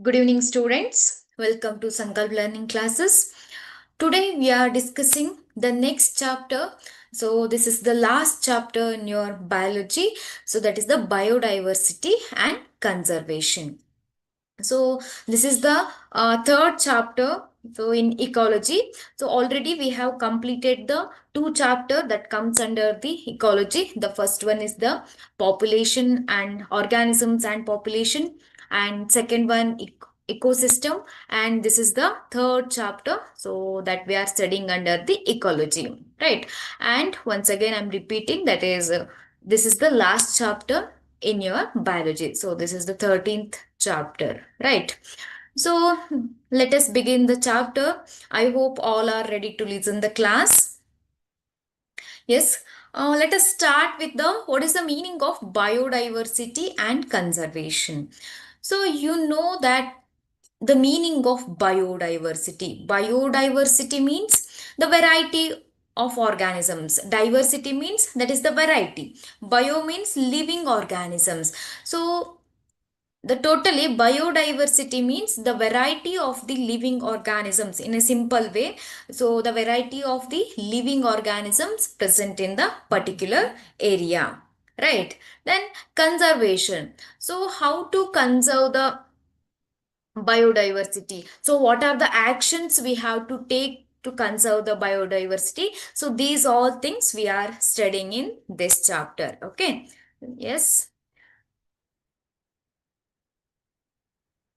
Good evening, students. Welcome to Sankalp learning classes. Today we are discussing the next chapter. So this is the last chapter in your biology. So that is the biodiversity and conservation. So this is the third chapter. So in ecology, so already we have completed the two chapter that comes under the ecology. The first one is the population and organisms and population, and second one ecosystem, and this is the third chapter, so that we are studying under the ecology, right? And once again I'm repeating, that is this is the last chapter in your biology. So this is the 13th chapter, right? So let us begin the chapter. I hope all are ready to listen the class. Yes. Let us start with the what is the meaning of biodiversity and conservation. So you know that the meaning of biodiversity. Biodiversity means the variety of organisms. Diversity means that is the variety. Bio means living organisms. So the totally biodiversity means the variety of the living organisms in a simple way. So the variety of the living organisms present in the particular area, right? Then conservation. So how to conserve the biodiversity? So what are the actions we have to take to conserve the biodiversity? So these all things we are studying in this chapter. Okay. Yes.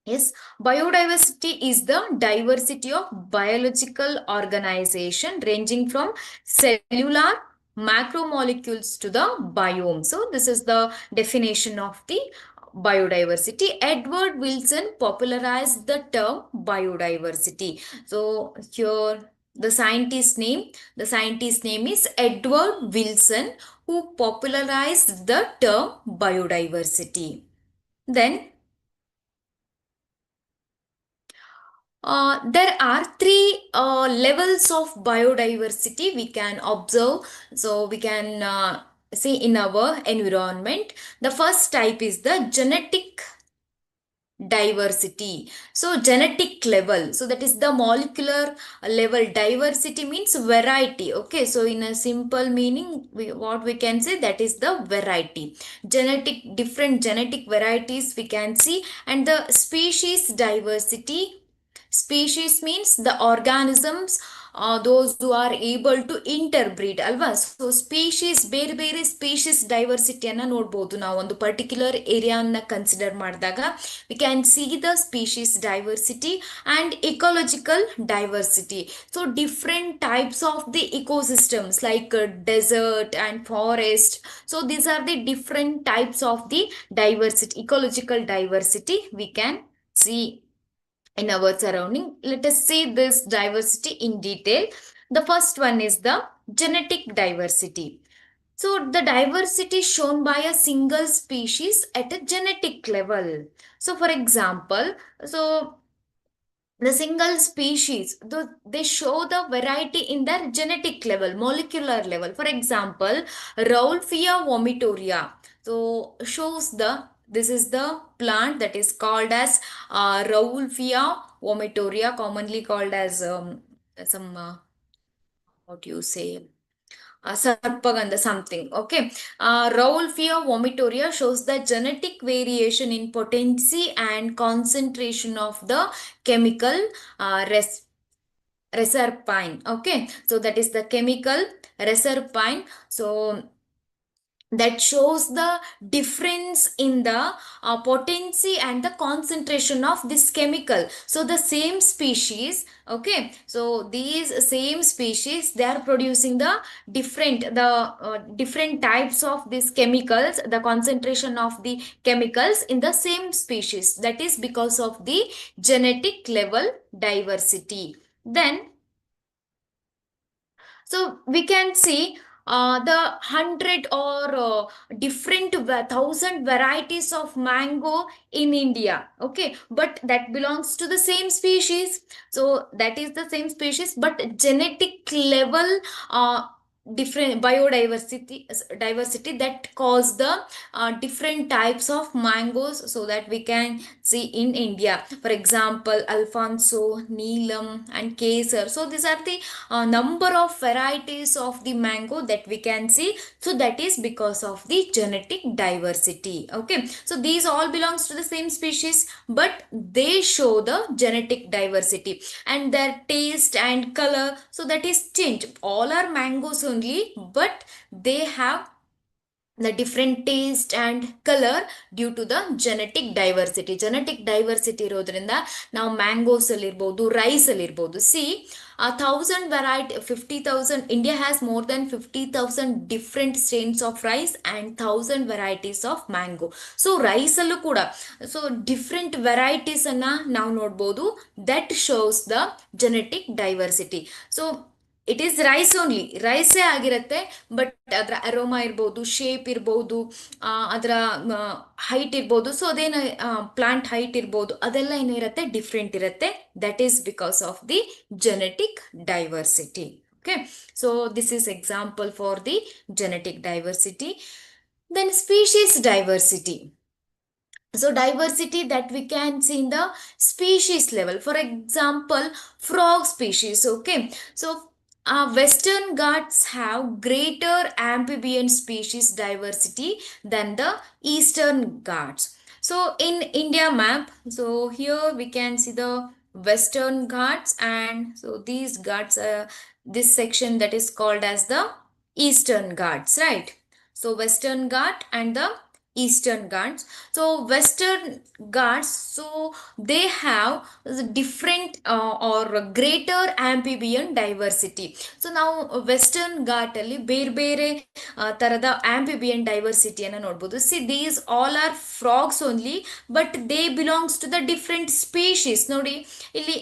Yes, biodiversity is the diversity of biological organization ranging from cellular macromolecules to the biome. So this is the definition of the biodiversity. Edward Wilson popularized the term biodiversity. So here the scientist name is Edward Wilson, who popularized the term biodiversity. Then there are three levels of biodiversity we can observe. So we can see in our environment. The first type is the genetic diversity. So genetic level. So that is the molecular level. Diversity means variety. Okay. So in a simple meaning, what we can say, that is the variety. Different genetic varieties we can see. And the species diversity. Species means the organisms, those who are able to interbreed ಅಲ್ವಾ. So species ಬೇರೆ ಬೇರೆ species ಡೈವರ್ಸಿಟಿಯನ್ನು ನೋಡ್ಬೋದು. ನಾವು ಒಂದು particular ಏರಿಯಾನ consider ಮಾಡಿದಾಗ we can see the species diversity and ecological diversity. So different types of the ecosystems like desert and forest. So these are the different types of the diversity, ecological diversity we can see in our surrounding. Let us see this diversity in detail. The first one is the genetic diversity. So the diversity shown by a single species at a genetic level. So for example, so the single species, they show the variety in their genetic level, molecular level. For example, Rauwolfia vomitoria, so shows the, this is the plant that is called as Rauwolfia vomitoria, commonly called as some what do you say, sarpaganda something. Okay. Rauwolfia vomitoria shows the genetic variation in potency and concentration of the chemical reserpine. Okay, so that is the chemical reserpine. So that shows the difference in the potency and the concentration of this chemical. So the same species, okay, so these same species, they are producing the different types of these chemicals, the concentration of the chemicals in the same species. That is because of the genetic level diversity. Then so we can see the 100 or different 1,000 varieties of mango in India. Okay, but that belongs to the same species. So that is the same species, but genetic level different diversity that cause the different types of mangoes, so that we can see in India. For example, Alfonso, Neelam, and Kesar. So these are the number of varieties of the mango that we can see. So that is because of the genetic diversity. Okay, so these all belongs to the same species, but they show the genetic diversity and their taste and color, so that is change. All are mangoes only, but they have the different taste and color due to the genetic diversity ಇರೋದ್ರಿಂದ ನಾವು mangoes ಅಲ್ಲಿ ಇರ್ಬೋದು, rice ಅಲ್ಲಿ ಇರ್ಬೋದು. C 1,000 variety, 50,000, India has more than 50,000 different strains of rice and 1,000 varieties of mango. So rice ಅಲ್ಲೂ ಕೂಡ so different varieties ಅನ್ನ ನಾವು ನೋಡ್ಬೋದು. That shows the genetic diversity. So it is rice only, ರೈಸೇ ಆಗಿರುತ್ತೆ, ಬಟ್ ಅದರ ಅರೋಮಾ ಇರ್ಬೋದು, shape ಇರ್ಬೋದು, ಅದರ ಹೈಟ್ ಇರ್ಬೋದು, ಸೊ ಅದೇನು ಪ್ಲಾಂಟ್ ಹೈಟ್ ಇರ್ಬೋದು, ಅದೆಲ್ಲ ಏನಿರುತ್ತೆ ಡಿಫ್ರೆಂಟ್ ಇರುತ್ತೆ. That is because of the genetic diversity. Okay, so this is example for the genetic diversity. Then species diversity. So diversity that we can see in the species level. For example, frog species. Okay, so Western Ghats have greater amphibian species diversity than the Eastern Ghats. So in India map, so here we can see the Western Ghats, and so these Ghats, this section that is called as the Eastern Ghats, right? So Western Ghat and the Eastern Ghats. So Western Ghats, so they have different or greater amphibian diversity. So now Western Ghat ಅಲ್ಲಿ ಬೇರೆ ಬೇರೆ ತರದ amphibian diversity ಅನ್ನು ನೋಡಬಹುದು. See, these all are frogs only, but they belongs to the different species. ನೋಡಿ ಇಲ್ಲಿ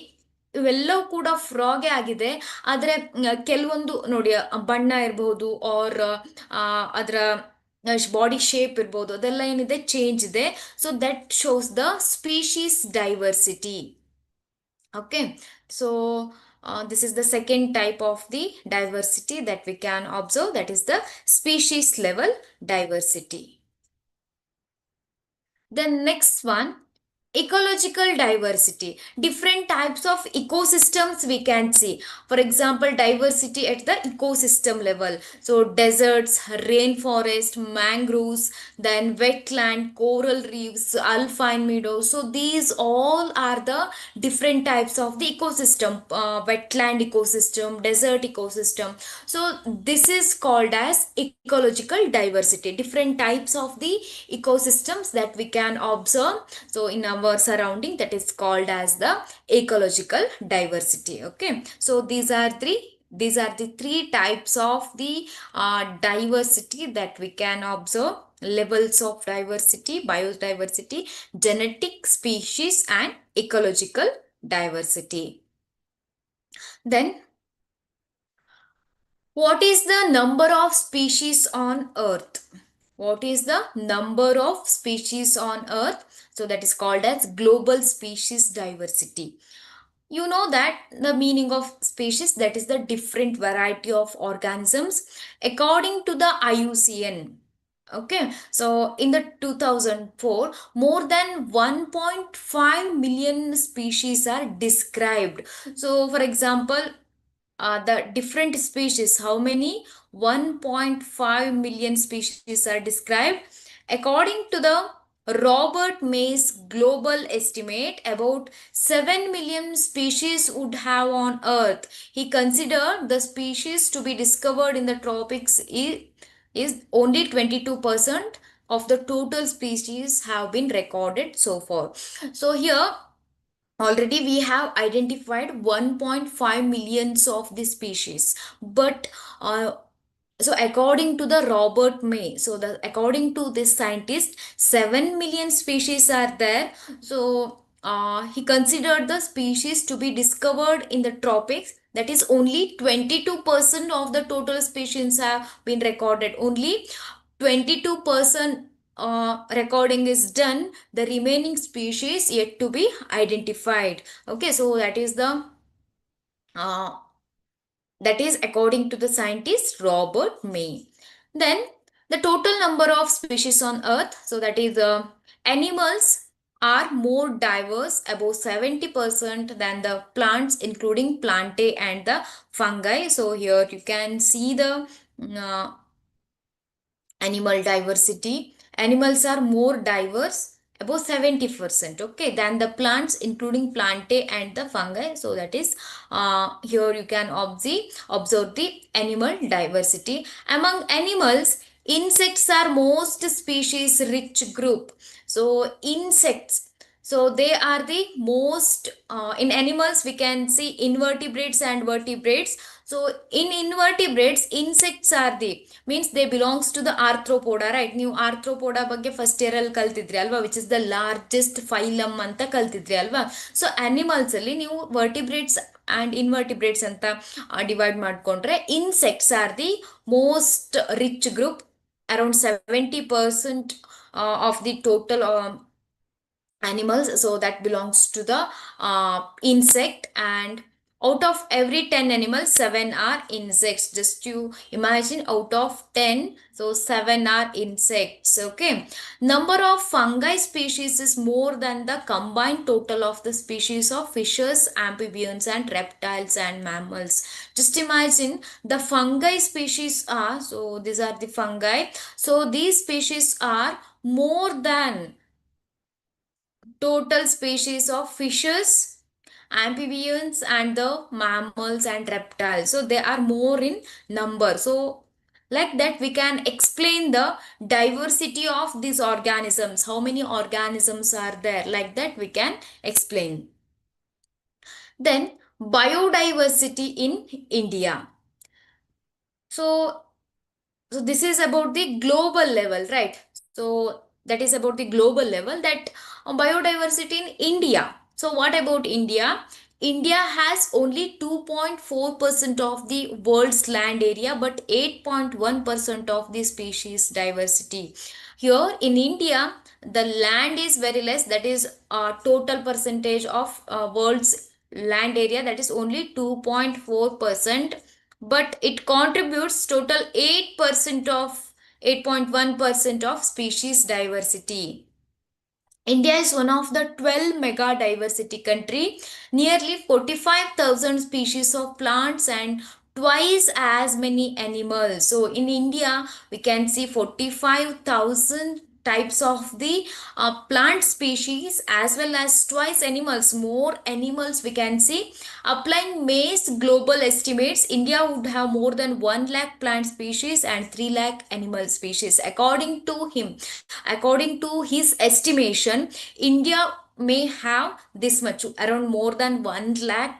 ಇವೆಲ್ಲವೂ ಕೂಡ ಫ್ರಾಗೇ ಆಗಿದೆ, ಆದರೆ ಕೆಲವೊಂದು ನೋಡಿ ಬಣ್ಣ ಇರಬಹುದು, ಆರ್ ಅದರ ಬಾಡಿ ಶೇಪ್ ಇರ್ಬೋದು, ಅದೆಲ್ಲ ಏನಿದೆ ಚೇಂಜ್ ಇದೆ. So that shows the species diversity. Okay, so this is the second type of the diversity that we can observe, that is the species level diversity. The next one, ecological diversity. Different types of ecosystems we can see. For example, diversity at the ecosystem level. So deserts, rainforest, mangroves, then wetland, coral reefs, alpine meadows. So these all are the different types of the ecosystem. Wetland ecosystem, desert ecosystem. So this is called as ecological diversity. Different types of the ecosystems that we can observe, so in our surrounding, that is called as the ecological diversity. Okay, so these are the three types of the diversity that we can observe: levels of diversity, biodiversity, genetic, species, and ecological diversity. Then what is the number of species on earth? What is the number of species on earth? So that is called as global species diversity. You know that the meaning of species, that is the different variety of organisms according to the IUCN. Okay, so in the 2004, more than 1.5 million species are described. So for example, the different species, how many? 1.5 million species are described. According to the Robert May's global estimate, about 7 million species would have on Earth. He considered the species to be discovered in the tropics is only 22% of the total species have been recorded so far. So here already we have identified 1.5 millions of the species, but so according to the Robert May, so according to this scientist, 7 million species are there. So he considered the species to be discovered in the tropics, that is only 22% of the total species have been recorded. Only 22% recording is done, the remaining species yet to be identified. Okay, so that is the That is according to the scientist Robert May. Then the total number of species on earth, so that is animals are more diverse, above 70% than the plants, including plantae and the fungi. So here you can see the uh, animal diversity. Animals are more diverse, about 70%, okay, than the plants, including plantae and the fungi. So that is here you can observe the animal diversity. Among animals, insects are most species rich group. So insects, so they are the most in animals we can see invertebrates and vertebrates. So in invertebrates, insects are the means they belongs to the arthropoda, right? ನೀವು arthropoda ಬಗ್ಗೆ first year ಅಲ್ಲಿ ಕಲ್ತಿದ್ರಿ ಅಲ್ವಾ, which is the largest phylum ಅಂತ ಕಲ್ತಿದ್ರಿ ಅಲ್ವಾ. So animals ಅಲ್ಲಿ ನೀವು vertebrates and invertebrates ಅಂತ divide ಮಾಡ್ಕೊಂಡ್ರೆ, insects R the most rich group, around 70% of the total animals, so that belongs to the insect. And out of every 10 animals, 7 are insects. Just to imagine, out of 10, so 7 are insects, okay. Number of fungi species is more than the combined total of the species of fishes, amphibians and reptiles and mammals. Just imagine, the fungi species are, so these are the fungi, so these species are more than total species of fishes, amphibians and the mammals and reptiles. So they are more in number. So like that we can explain the diversity of these organisms. How many organisms are there? Like that we can explain. Then biodiversity in India. So so this is about the global level, right? So that is about the global level, that biodiversity in India. So what about India? India has only 2.4% of the world's land area, but 8.1% of the species diversity. Here in India, the land is very less, that is total percentage of world's land area, that is only 2.4%, but it contributes total 8% of 8.1% of species diversity. India is one of the 12 mega diversity country, nearly 45,000 species of plants and twice as many animals. So in India, we can see 45,000 types of the plant species, as well as twice animals, more animals we can see. Applying May's global estimates, India would have more than 1 lakh plant species and 3 lakh animal species. According to his estimation, India may have this much, around more than 1 lakh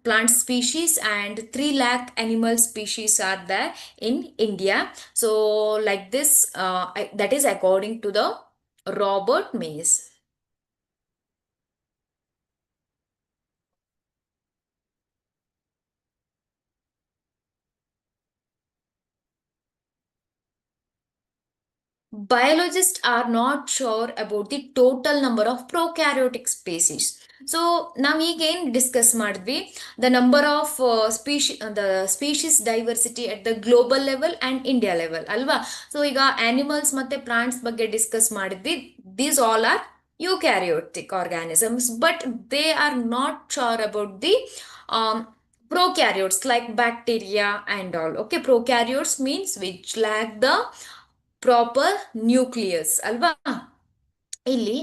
plant species and 3 lakh animal species are there in India. So like this, that is according to the Robert Mays. Biologists are not sure about the total number of prokaryotic species. So ನಾವೀಗೇನು discuss ಮಾಡಿದ್ವಿ, the number of species diversity at the global level and India level ಅಲ್ವಾ. So ಈಗ animals ಮತ್ತೆ plants ಬಗ್ಗೆ discuss ಮಾಡಿದ್ವಿ. These all are eukaryotic organisms, but they are not sure about the prokaryotes like bacteria and all, okay. Prokaryotes means which lack the proper nucleus ಅಲ್ವಾ. ಇಲ್ಲಿ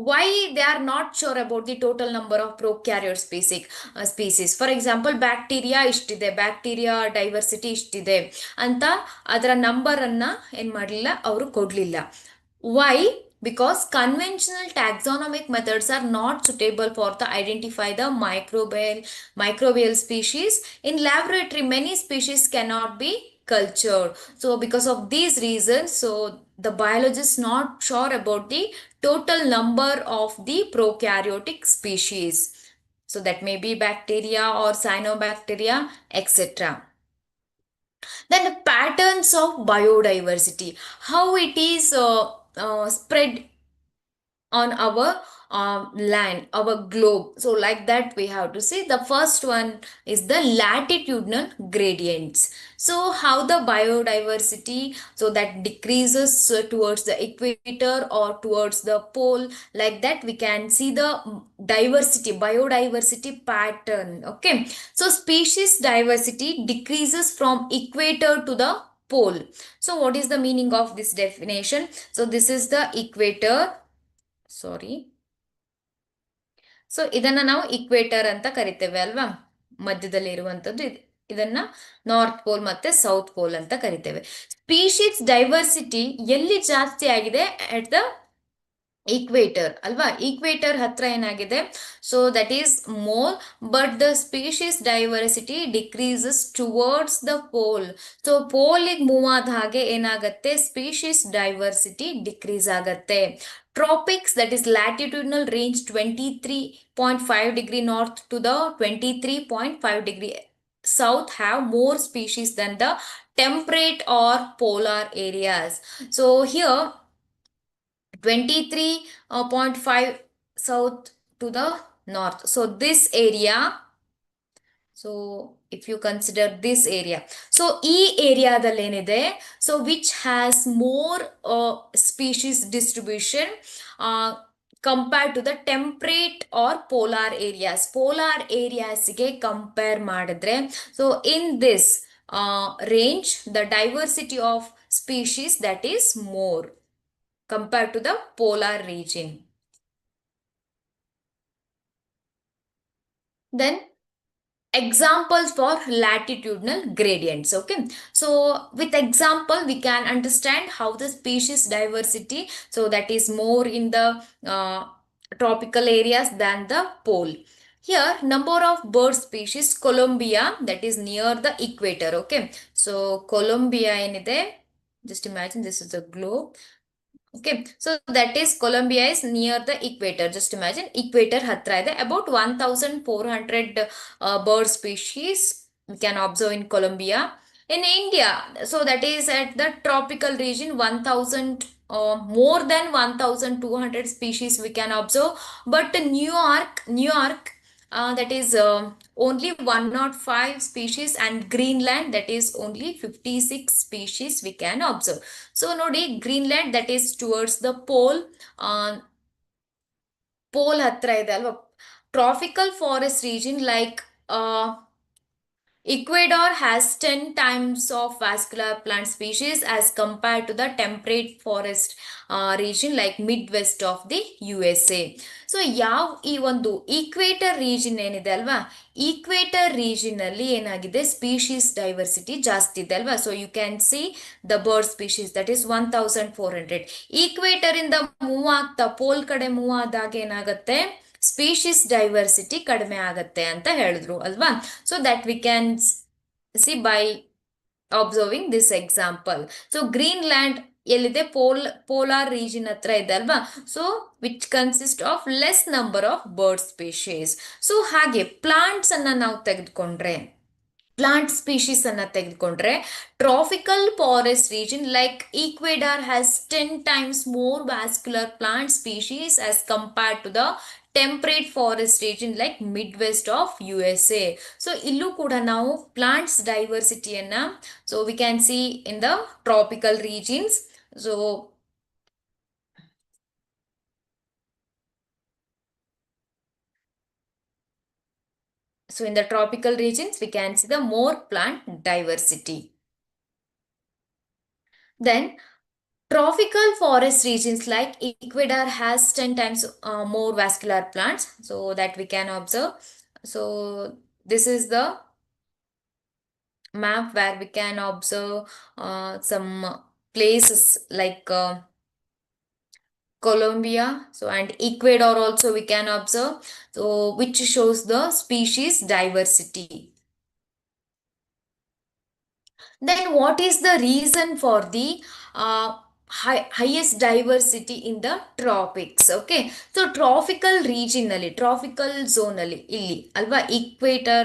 why they are not sure about the total number of prokaryote species. For example bacteria ಇಷ್ಟಿದೆ, bacteria diversity ಇಷ್ಟಿದೆ ಅಂತ ಅದರ number ಅನ್ನ ಏನ್ ಮಾಡಲಿಲ್ಲ, ಅವರು ಕೊಡ್ಲಿಲ್ಲ. Why? Because conventional taxonomic methods are not suitable for the identify the microbial species. In laboratory, many species cannot be cultured. So because of these reasons, so the biologists not sure about the total number of the prokaryotic species. So that may be bacteria or cyanobacteria, etc. Then the patterns of biodiversity, how it is spread on our land, our globe. So like that we have to say the first one is the latitudinal gradients. So how the biodiversity, so that decreases towards the equator or towards the pole, like that we can see the biodiversity pattern. Okay, so species diversity decreases from equator to the pole. So what is the meaning of this definition? So this is the equator, sorry. So ಇದನ್ನ ನಾವು equator ಅಂತ ಕರಿತೇವೆ ಅಲ್ವಾ, ಮಧ್ಯದಲ್ಲಿ ಇರುವಂತದ್ದು ಇದನ್ನ north pole ಮತ್ತೆ south pole ಅಂತ ಕರಿತೇವೆ. ಸ್ಪೀಶೀಸ್ ಡೈವರ್ಸಿಟಿ ಎಲ್ಲಿ ಜಾಸ್ತಿ ಆಗಿದೆ? ಅಟ್ ದ ಈಕ್ವೇಟರ್ ಅಲ್ವಾ, ಈಕ್ವೇಟರ್ ಹತ್ರ ಏನಾಗಿದೆ, so that is more, but the species diversity decreases towards the pole. So ಪೋಲಿಗೆ ಮೂವ್ ಆದ ಹಾಗೆ ಏನಾಗತ್ತೆ, ಸ್ಪೀಶೀಸ್ ಡೈವರ್ಸಿಟಿ ಡಿಕ್ರೀಸ್ ಆಗತ್ತೆ. Tropics, that is latitudinal range 23.5 degree north to the 23.5 degree south have more species than the temperate or polar areas. So here 23.5 south to the north. So this area, so if you consider this area, so ಈ ಏರಿಯಾದಲ್ಲಿ ಏನಿದೆ, so which has more species distribution compared to the temperate or polar areas. Polar areas ಗೆ compare ಮಾಡಿದ್ರೆ, so in this range the diversity of species that is more compared to the polar region. Then examples for latitudinal gradients. Okay, so with example we can understand how the species diversity, so that is more in the tropical areas than the pole. Here number of bird species, Colombia, that is near the equator. Okay, so Colombia ಏನಿದೆ, just imagine this is a globe. Okay, so that is Colombia is near the equator. Just imagine equator hatra ide, about 1400 bird species we can observe in Colombia. In India, so that is at the tropical region, 1000 more than 1200 species we can observe. But New York, that is only 105 species, and Greenland, that is only 56 species we can observe. So nodi, Greenland, that is towards the pole, pole hatra ide alva. Tropical forest region like Ecuador has 10 times of vascular plant species as compared to the temperate forest region like Midwest of the USA. So ಈ ಒಂದು equator region ಏನಿದೆ ಅಲ್ವಾ, equator region ಅಲ್ಲಿ ಏನಾಗಿದೆ, species diversity ಜಾಸ್ತಿ ಇದೆ ಅಲ್ವಾ. So you can see the bird species that is 1400. Equator ಇಂದ ಮೂವ್ ಆಗ್ತಾ ಪೋಲ್ ಕಡೆ ಮೂವ್ ಆದಾಗ ಏನಾಗುತ್ತೆ, ಸ್ಪೀಶೀಸ್ ಡೈವರ್ಸಿಟಿ ಕಡಿಮೆ ಆಗತ್ತೆ ಅಂತ ಹೇಳಿದ್ರು ಅಲ್ವಾ. So that we can see by observing this example. So Greenland ಎಲ್ಲಿದೆ, ಪೋಲಾರ್ ರೀಜನ್ ಹತ್ರ ಇದೆ ಅಲ್ವಾ. So which consist of less number of bird species. So ಹಾಗೆ ಪ್ಲಾಂಟ್ಸ್ ಅನ್ನ ನಾವು ತೆಗೆದುಕೊಂಡ್ರೆ, ಪ್ಲಾಂಟ್ ಸ್ಪೀಶೀಸ್ ಅನ್ನ ತೆಗೆದುಕೊಂಡ್ರೆ, tropical forest region like Ecuador has 10 times more vascular plant species as compared to the temperate forest region like Midwest of USA. So ಇಲ್ಲೂ ಕೂಡ ನಾವು plants ಡೈವರ್ಸಿಟಿಯನ್ನ, so we can see in the tropical regions. So in the tropical regions we can see the more plant diversity. Then tropical forest regions like Ecuador has 10 times more vascular plants, so that we can observe. So this is the map where we can observe some places like Colombia, so and Ecuador also we can observe, so which shows the species diversity. Then what is the reason for the highest diversity in the tropics? Okay, so tropical region ಅಲ್ಲಿ, tropical zone ಅಲ್ಲಿ, ಇಲ್ಲಿ ಅಲ್ವಾ, equator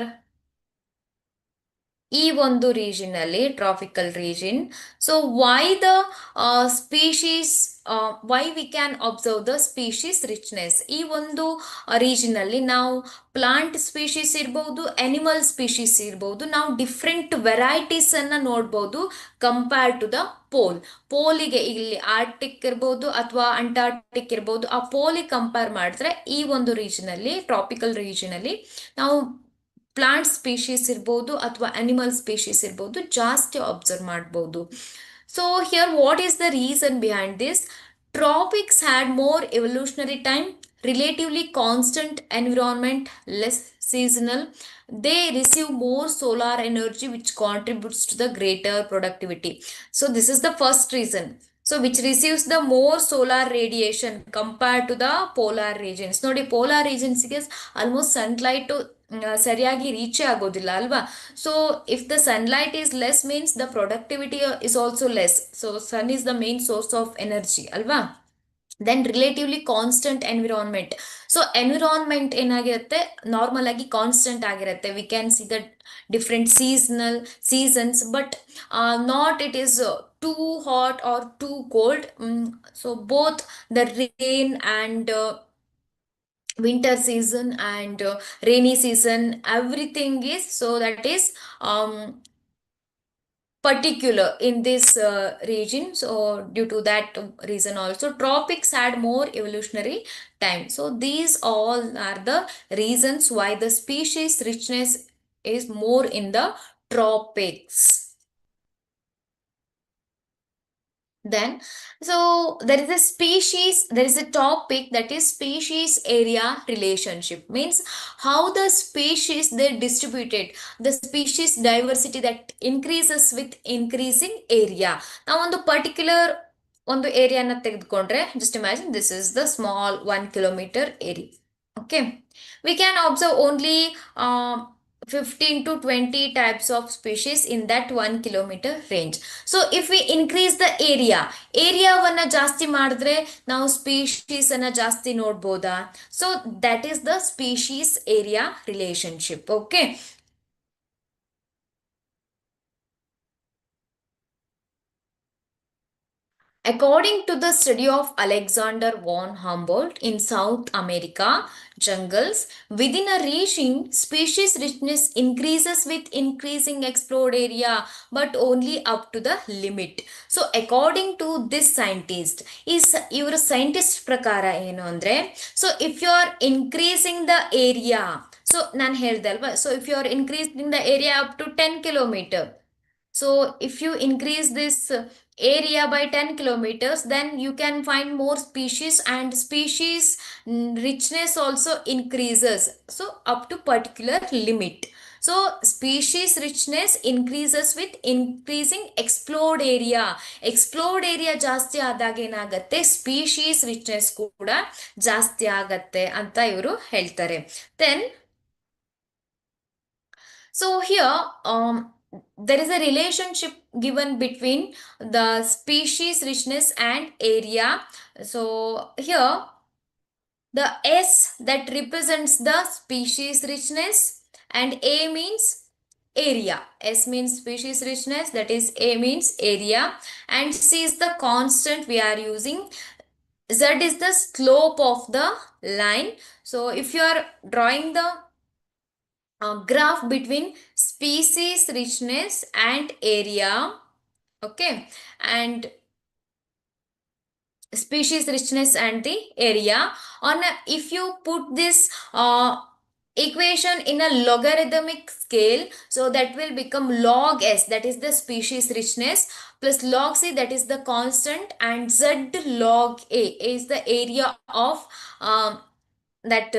ಈ ಒಂದು region ಅಲ್ಲಿ tropical region. So why the species, why we can observe the species richness. ಈ ಒಂದು region ಅಲ್ಲಿ ನಾವು ಪ್ಲಾಂಟ್ ಸ್ಪೀಶೀಸ್ ಇರ್ಬೋದು, ಅನಿಮಲ್ ಸ್ಪೀಶೀಸ್ ಇರ್ಬೋದು, ನಾವು ಡಿಫ್ರೆಂಟ್ ವೆರೈಟೀಸ್ ಅನ್ನ ನೋಡ್ಬೋದು ಕಂಪೇರ್ಡ್ ಟು ದ ಪೋಲ್. ಪೋಲಿಗೆ ಇಲ್ಲಿ ಆರ್ಟಿಕ್ ಇರ್ಬೋದು ಅಥವಾ ಅಂಟಾರ್ಟಿಕ್ ಇರ್ಬೋದು, ಆ ಪೋಲಿಗೆ ಕಂಪೇರ್ ಮಾಡಿದ್ರೆ ಈ ಒಂದು ರೀಜನ್ ಅಲ್ಲಿ, ಟ್ರಾಪಿಕಲ್ ರೀಜನ್ ಅಲ್ಲಿ ನಾವು ಪ್ಲಾಂಟ್ ಸ್ಪೀಶೀಸ್ ಇರ್ಬೋದು ಅಥವಾ ಅನಿಮಲ್ ಸ್ಪೀಶೀಸ್ ಇರ್ಬೋದು ಜಾಸ್ತಿ ಅಬ್ಸರ್ವ್ ಮಾಡ್ಬೋದು. So here what is the reason behind this? Tropics had more evolutionary time, relatively constant environment, less seasonal. They receive more solar energy, which contributes to the greater productivity. So this is the first reason. So which receives the more solar radiation compared to the polar regions. ನೋಡಿ, polar regions ಗೆ almost sunlight ಸರಿಯಾಗಿ ರೀಚೇ ಆಗೋದಿಲ್ಲ ಅಲ್ವಾ? So if the sunlight is less means the productivity is also less. So sun is the main source of energy ಅಲ್ವಾ? Then relatively constant environment. So environment ಏನಾಗಿರುತ್ತೆ, normal ಆಗಿ constant ಆಗಿರುತ್ತೆ. We can see the different seasons, but not it is too hot or too cold. So both the rain and winter season and rainy season, everything is, so that is particular in this region. So due to that reason also tropics had more evolutionary time. So these all are the reasons why the species richness is more in the tropics. Then, so there is a species, there is a topic, that is species area relationship. Means how the species they distributed, the species diversity that increases with increasing area. Now on the particular ಒಂದು ಏರಿಯಾನ ತೆಗೆದುಕೊಂಡ್ರೆ, just imagine this is the small 1 kilometer area. Okay, we can observe only 15 to 20 types of species in that 1 kilometer range. So if we increase the ಏರಿಯಾವನ್ನ ಜಾಸ್ತಿ ಮಾಡಿದ್ರೆ ನಾವು species ಅನ್ನ ಜಾಸ್ತಿ ನೋಡ್ಬೋದಾ? So that is the species area relationship. Okay, according to the study of Alexander von Humboldt in South America jungles, within a region, species richness increases with increasing explored area, but only up to the limit. So according to this scientist, is your scientist prakara ಏನು ಅಂದ್ರೆ, so if you are increasing the area, so ನಾನು ಹೇಳ್ದೆ ಅಲ್ವಾ, so if you are increasing the area up to 10 kilometer, so if you increase this area by 10 kilometers, then you can find more species, and species richness also increases, so up to particular limit. So species richness increases with increasing explored area. Explored area ಜಾಸ್ತಿ ಆದಾಗ ಏನಾಗತ್ತೆ, species richness ಕೂಡ ಜಾಸ್ತಿ ಆಗತ್ತೆ ಅಂತ ಇವರು ಹೇಳ್ತಾರೆ. Then so here there is a relationship given between the species richness and area. So here the S that represents the species richness and A means area. S means species richness, that is A means area, and C is the constant we are using. Z is the slope of the line. So if you are drawing the graph between species richness and area, okay, and species richness and the area on if you put this equation in a logarithmic scale, so that will become log S, that is the species richness, plus log C, that is the constant, and Z log A is the area of that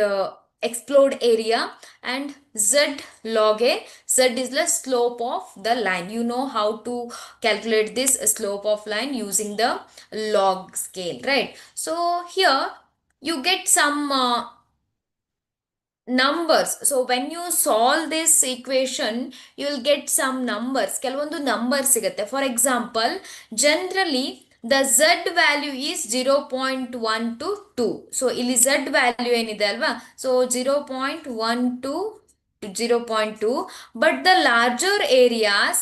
explored area, and Z log A, Z is the slope of the line. You know how to calculate this slope of line using the log scale, right? So here you get some numbers. So when you solve this equation, you will get some numbers. ಕೆಲವೊಂದು numbers ಸಿಗುತ್ತೆ. For example, generally the Z value is 0.1 to 2. So ಇಲ್ಲಿ Z value ಏನಿದೆ ಅಲ್ವಾ, so 0.1 to 0.2, but the larger areas,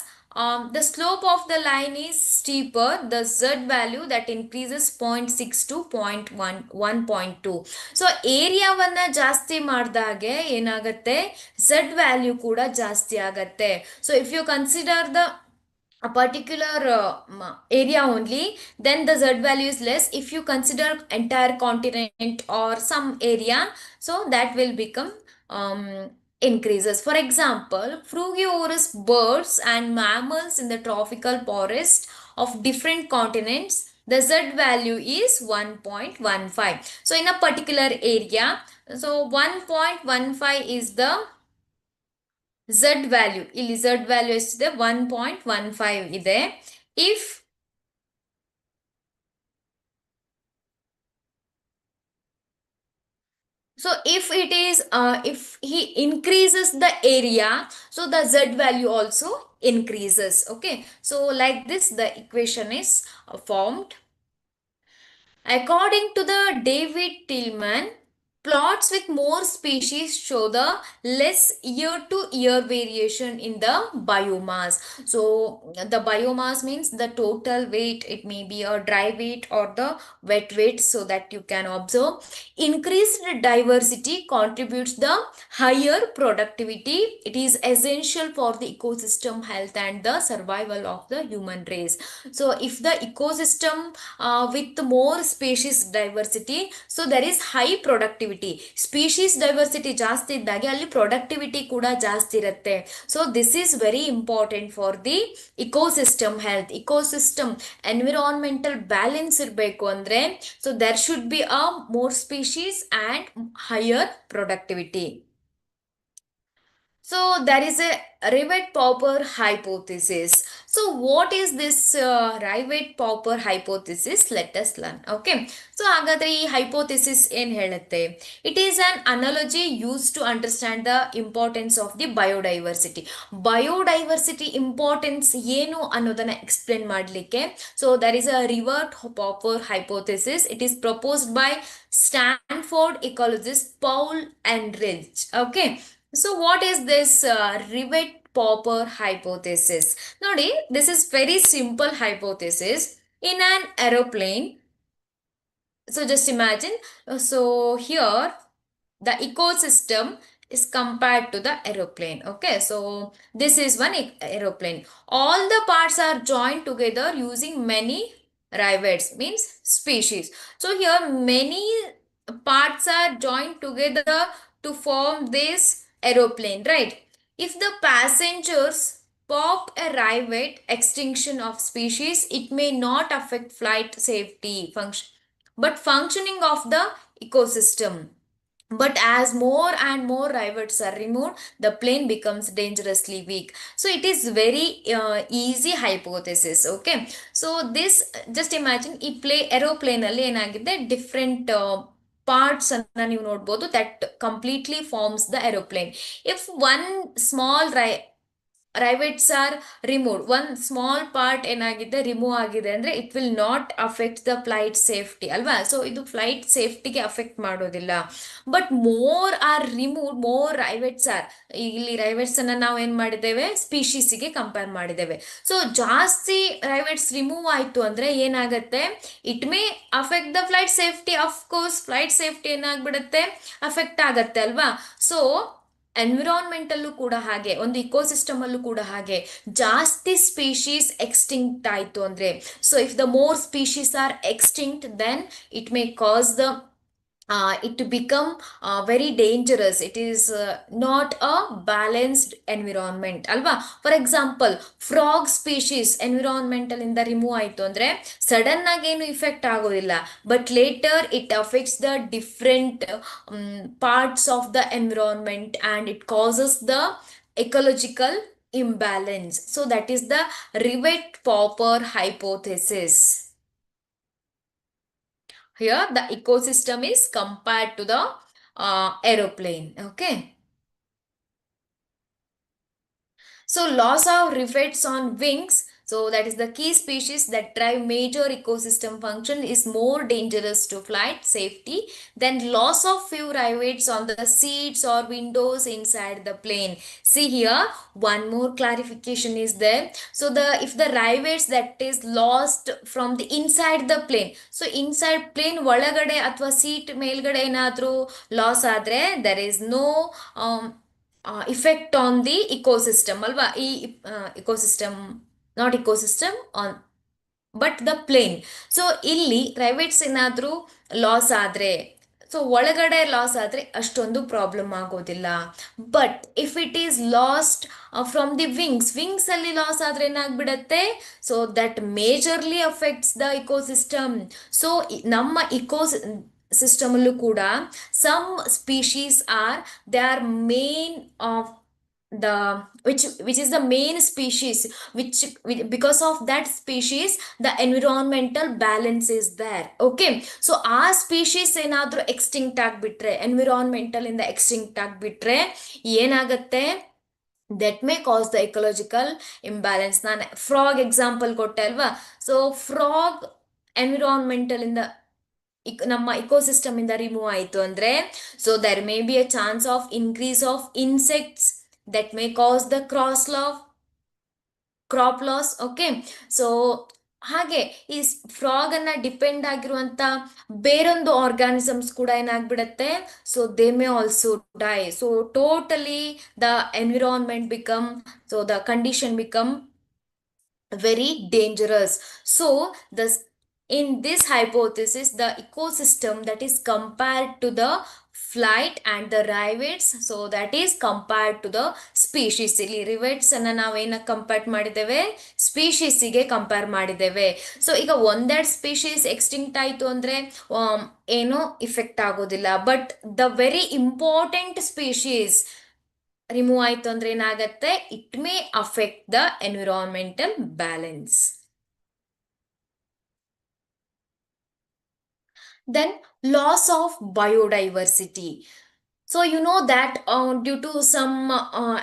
the slope of the line is steeper, the z value that increases 0.6 to 1.2. So ಏರಿಯಾವನ್ನ ಜಾಸ್ತಿ ಮಾಡಿದಾಗೆ ಏನಾಗುತ್ತೆ, z value ಕೂಡ ಜಾಸ್ತಿ ಆಗತ್ತೆ. So if you consider the a particular area only, then the z value is less. If you consider entire continent or some area, so that will become um, increases. For example, frugivorous birds and mammals in the tropical forest of different continents, the z value is 1.15. So in a particular area, so 1.15 is the z value. ಇಲ್ಲಿ z value ಎಷ್ಟಿದೆ, 1.15 ಇದೆ. If so if it is if he increases the area, so the z value also increases. Okay, so like this the equation is formed. According to the David Tillman, plots with more species show the less year-to-year variation in the biomass. So the biomass means the total weight. It may be a dry weight or the wet weight, so that you can observe. Increased diversity contributes the higher productivity. It is essential for the ecosystem health and the survival of the human race. So if the ecosystem with more species diversity, so there is high productivity. Species diversity ಜಾಸ್ತಿ ಇದ್ದಾಗ ಅಲ್ಲಿ productivity ಕೂಡ ಜಾಸ್ತಿ ಇರುತ್ತೆ. So this is very important for the ecosystem health. Ecosystem environmental balance ಇರಬೇಕು ಅಂದ್ರೆ, so there should be a more species and higher productivity. So there is a Rivet-Popper hypothesis. So what is this Rivet-Popper hypothesis? Let us learn. Okay. So ಹಾಗಾದ್ರೆ ಈ hypothesis ಏನ್ ಹೇಳುತ್ತೆ? It is an analogy used to understand the importance of the biodiversity. Biodiversity importance ಏನು ಅನ್ನೋದನ್ನ explain ಮಾಡಲಿಕ್ಕೆ. So there is a Rivet-Popper hypothesis. It is proposed by Stanford ecologist Paul Enrich. Okay. So what is this Rivet-Popper hypothesis? Nodi, this is very simple hypothesis. In an aeroplane, so just imagine, so here the ecosystem is compared to the aeroplane. Okay, so this is one aeroplane. All the parts are joined together using many rivets, means species. So here many parts are joined together to form this aeroplane, right? If the passengers pop a rivet, extinction of species, it may not affect flight safety function, but functioning of the ecosystem. But as more and more rivets are removed, the plane becomes dangerously weak. So it is very easy hypothesis. Okay, so this, just imagine ಈ aeroplane ಅಲ್ಲಿ ಏನಾಗಿದೆ, different parts ಅನ್ನ ನೀವು ನೋಡ್ಬೋದು, that completely forms the aeroplane. If one small rivets are removed, one small part ಏನಾಗಿದೆ remove ಆಗಿದೆ ಅಂದ್ರೆ, it will not affect the flight safety ಅಲ್ವಾ. ಸೊ ಇದು ಫ್ಲೈಟ್ ಸೇಫ್ಟಿಗೆ ಅಫೆಕ್ಟ್ ಮಾಡೋದಿಲ್ಲ. But more or remove, more rivets or, ಇಲ್ಲಿ rivets ಅನ್ನ ನಾವು ಏನ್ ಮಾಡಿದ್ದೇವೆ, ಸ್ಪೀಶೀಸಿಗೆ ಕಂಪೇರ್ ಮಾಡಿದ್ದೇವೆ. ಸೊ ಜಾಸ್ತಿ ರೈವೆಟ್ಸ್ ರಿಮೂವ್ ಆಯ್ತು ಅಂದ್ರೆ ಏನಾಗತ್ತೆ, it may affect the flight safety. Of course flight safety ಏನಾಗ್ಬಿಡುತ್ತೆ, ಅಫೆಕ್ಟ್ ಆಗತ್ತೆ ಅಲ್ವಾ. ಸೊ ಎನ್ವಿರಾನ್ಮೆಂಟಲ್ಲೂ ಕೂಡ ಹಾಗೆ, ಒಂದು ಇಕೋಸಿಸ್ಟಮ್ ಅಲ್ಲೂ ಕೂಡ ಹಾಗೆ, ಜಾಸ್ತಿ ಸ್ಪೀಶೀಸ್ ಎಕ್ಸ್ಟಿಂಕ್ಟ್ ಆಯಿತು ಅಂದರೆ, so if the more species are extinct, then it may cause the it to become very dangerous. It is not a balanced environment alva. For example, frog species environmental inda remove ಆಯಿತು ಅಂದರೆ sudden ಆಗಿ ಏನು effect ಆಗೋದಿಲ್ಲ, but later it affects the different parts of the environment and it causes the ecological imbalance. So that is the Rivet-Popper hypothesis. Here the ecosystem is compared to the aeroplane. Okay, so loss of rivets on wings. So that is the key species that drive major ecosystem function is more dangerous to flight safety than loss of few rivets on the seats or windows inside the plane. See here, one more clarification is there. So the if the rivets that is lost from the inside the plane, so inside plane ಒಳಗಡೆ ಅಥವಾ seat ಮೇಲ್ಗಡೆ ಏನಾದರೂ loss ಆದರೆ there is no effect on the ecosystem ಅಲ್ವಾ ಈ ecosystem not ecosystem on but the plain. So ಇಲ್ಲಿ ರೈವೇಟ್ಸ್ ಏನಾದರೂ ಲಾಸ್ ಆದರೆ, ಸೊ ಒಳಗಡೆ ಲಾಸ್ ಆದರೆ ಅಷ್ಟೊಂದು ಪ್ರಾಬ್ಲಮ್ ಆಗೋದಿಲ್ಲ. But if it is lost from the wings ಅಲ್ಲಿ ಲಾಸ್ ಆದರೆ ಏನಾಗ್ಬಿಡತ್ತೆ, so that majorly affects the ecosystem. So ನಮ್ಮ ಸಿಸ್ಟಮ್ ಅಲ್ಲೂ ಕೂಡ some species are they are main of the which is the main species, which because of that species the environmental balance is there. Okay, so ಆ species ಏನಾದ್ರೂ extinct ಆಗ್ಬಿಟ್ರೆ, environmental ಇಂದ extinct ಆಗ್ಬಿಟ್ರೆ ಏನಾಗತ್ತೆ, that may cause the ecological imbalance. ನಾನು frog example ಕೊಟ್ಟೆ ಅಲ್ವಾ. So frog environmental ಇಂದ ನಮ್ಮ ಇಕೋಸಿಸ್ಟಮ್ ಇಂದ ರಿಮೂವ್ ಆಯಿತು ಅಂದ್ರೆ, so there may be a chance of increase of insects that may cause the crop loss. Okay, so ಹಾಗೆ ಈ ಫ್ರಾಗ್ ಅನ್ನ ಡಿಪೆಂಡ್ ಆಗಿರುವಂತ ಬೇರೊಂದು ಆರ್ಗಾನಿಸಮ್ಸ್ ಕೂಡ ಏನಾಗ್ಬಿಡತ್ತೆ, so they may also die. So totally the environment become, so the condition become very dangerous. So in this hypothesis the ecosystem that is compared to the flight and the rivets, so that is compared to the species. ಇಲ್ಲಿ rivets ಅನ್ನ ನಾವೇನ compare ಮಾಡಿದ್ದೇವೆ, species ಗೆ compare ಮಾಡಿದ್ದೇವೆ. So ಈಗ ಒಂದೆರಡು species extinct ಆಯ್ತು ಅಂದ್ರೆ ಏನೋ ಇಫೆಕ್ಟ್ ಆಗೋದಿಲ್ಲ. But the very important species remove ಆಯ್ತು ಅಂದ್ರೆ ಏನಾಗತ್ತೆ, it may affect the environmental balance. Then loss of biodiversity. So you know that due to some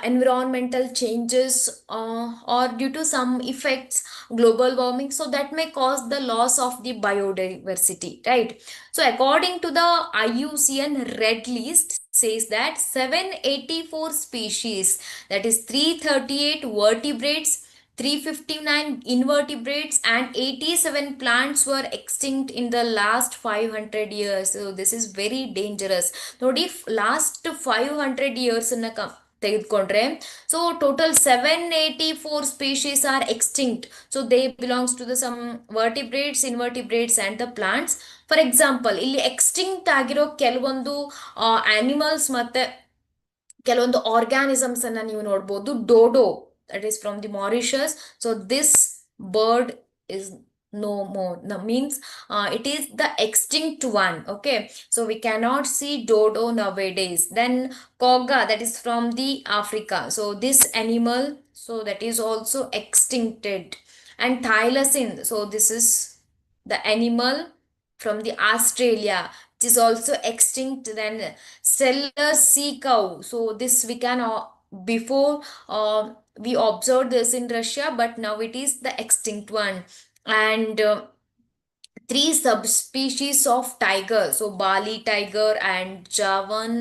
environmental changes or due to some effects, global warming, so that may cause the loss of the biodiversity, right? So according to the IUCN red list says that 784 species, that is 338 vertebrates, 359 invertebrates and 87 plants were extinct in the last 500 years. So this is very dangerous. ನೋಡಿ last 500 years ಅನ್ನ ತೆಗೆದುಕೊಂಡ್ರೆ, so total 784 species are extinct. So they belongs to the some vertebrates, invertebrates and the plants. For example ಇಲ್ಲಿ extinct ಆಗಿರೋ ಕೆಲವೊಂದು animals ಮತ್ತೆ ಕೆಲವೊಂದು organisms ಅನ್ನ ನೀವು ನೋಡ್ಬೋದು. ಡೋಡೋ, that is from the Mauritius. So this bird is no more, that means it is the extinct one. Okay, so we cannot see dodo nowadays. Then koga, that is from the Africa, so this animal, so that is also extincted. And thylacine, so this is the animal from the Australia, it is also extinct. Then Steller sea cow, so this we can before we observed this in Russia, but now it is the extinct one. And 3 subspecies of tiger, so Bali tiger and Javan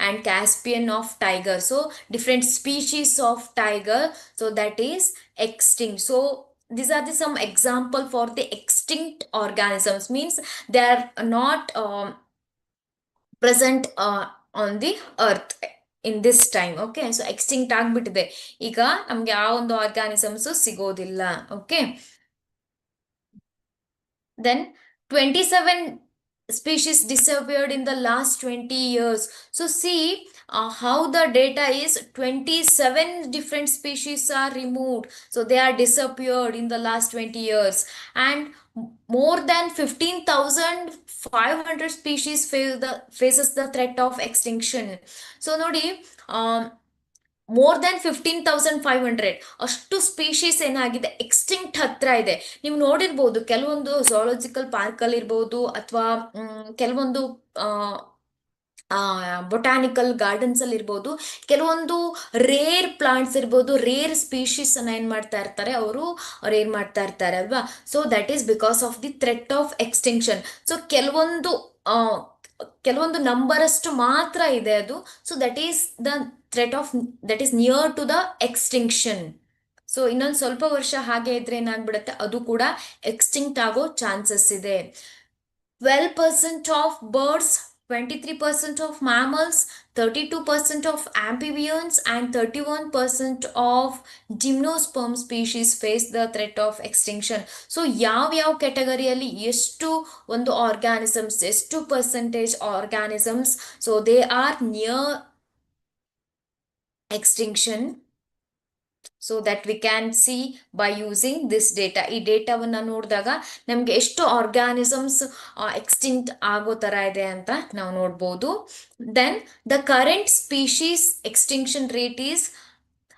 and Caspian of tiger, so different species of tiger, so that is extinct. So these are some example for the extinct organisms, means they are not present on the earth in this time. Okay, so extinct ಆಗ್ಬಿಟ್ಟಿದೆ, ಈಗ ನಮ್ಗೆ ಆ ಒಂದು organisms ಸಿಗೋದಿಲ್ಲ. Okay, then 27 species disappeared in the last 20 years. So see how the data is, 27 different species are removed, so they are disappeared in the last 20 years. And more than 15,500 species faces the threat of extinction. So nodi more than 15,500 ಅಷ್ಟು species ಏನಾಗಿದೆ, extinct ಹತ್ರ ಇದೆ. ನೀವು ನೋಡಿರ್ಬೋದು ಕೆಲವೊಂದು zoological park ಅಲ್ಲಿ ಇರ್ಬೋದು ಅಥವಾ ಕೆಲವೊಂದು ಬೊಟಾನಿಕಲ್ ಗಾರ್ಡನ್ಸ್ ಅಲ್ಲಿ ಇರ್ಬೋದು, ಕೆಲವೊಂದು ರೇರ್ ಪ್ಲಾಂಟ್ಸ್ ಇರ್ಬೋದು, ರೇರ್ ಸ್ಪೀಶೀಸ್ ಅನ್ನ ಏನ್ ಮಾಡ್ತಾ ಇರ್ತಾರೆ ಅವ್ರು ಏನ್ ಮಾಡ್ತಾ ಇರ್ತಾರೆ ಅಲ್ವಾ. So that is because of the threat of extinction. So ಆ, ಕೆಲವೊಂದು ನಂಬರ್ ಅಷ್ಟು ಮಾತ್ರ ಇದೆ ಅದು. So that is the threat of, that is near to the extinction. So ಇನ್ನೊಂದು ಸ್ವಲ್ಪ ವರ್ಷ ಹಾಗೆ ಇದ್ರೆ ಏನಾಗ್ಬಿಡುತ್ತೆ, ಅದು ಕೂಡ ಎಕ್ಸ್ಟಿಂಕ್ಟ್ ಆಗೋ ಚಾನ್ಸಸ್ ಇದೆ. 12% of birds, 23% of mammals, 32% of amphibians, and 31% of gymnosperm species face the threat of extinction. So ಯಾವ ಕ್ಯಾಟಗರಿಯಲ್ಲಿ ಎಷ್ಟು ಒಂದು ಆರ್ಗ್ಯಾನಿಸಮ್ಸ್, ಎಷ್ಟು percentage organisms, so they R near extinction. So that we can see by using this data. ಈ ಡೇಟಾವನ್ನು ನೋಡಿದಾಗ ನಮಗೆ ಎಷ್ಟು organisms extinct ಆಗೋ ಥರ ಇದೆ ಅಂತ ನಾವು ನೋಡ್ಬೋದು. Then the current species extinction rate is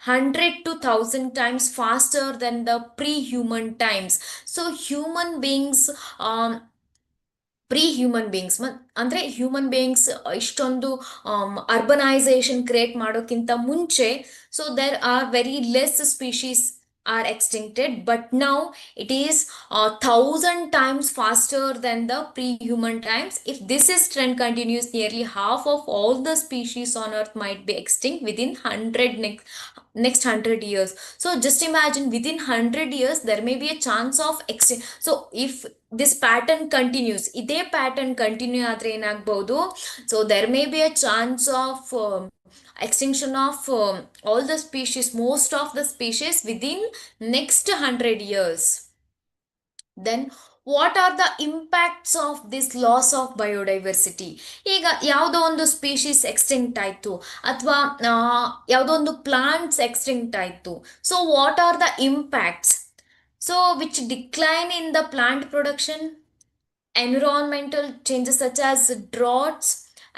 100 to 1000 times faster than the pre-human times. So human beings, human beings ಅಂದರೆ ಹ್ಯೂಮನ್ ಬೀಯಿಂಗ್ಸ್ ಇಷ್ಟೊಂದು ಅರ್ಬನೈಸೇಷನ್ ಕ್ರಿಯೇಟ್ ಮಾಡೋಕ್ಕಿಂತ ಮುಂಚೆ, so there are very less species are extincted, but now it is 1000 times faster than the pre-human times. If this is trend continues, nearly half of all the species on earth might be extinct within 100 next 100 years. So just imagine, within 100 years there may be a chance of extinct. So if this pattern continues, ಇದೇ pattern continue ಆದರೆ ಏನಾಗಬಹುದು, so there may be a chance of extinction of all the species, most of the species within next 100 years. Then what are the impacts of this loss of biodiversity? ಈಗ ಯಾವುದೋ ಒಂದು species extinct ಆಯಿತು, ಅಥವಾ ಯಾವುದೋ ಒಂದು plants extinct ಆಯಿತು. So what are the impacts? So which decline in the plant production, environmental changes such as droughts,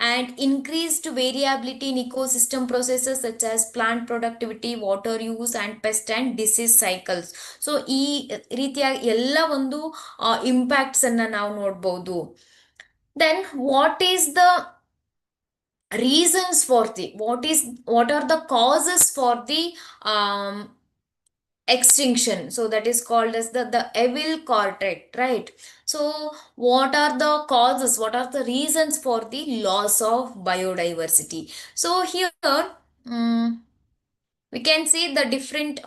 and increased variability in ecosystem processes such as plant productivity, water use, and pest and disease cycles. ಸೊ ಈ ರೀತಿಯ ಎಲ್ಲ ಒಂದು impacts ಅನ್ನ ನಾವು ನೋಡ್ಬೋದು. Then what is the reasons for the, what are the causes for the extinction? So that is called as the evil cortex, right? So what are the causes, what are the reasons for the loss of biodiversity? So here we can see the different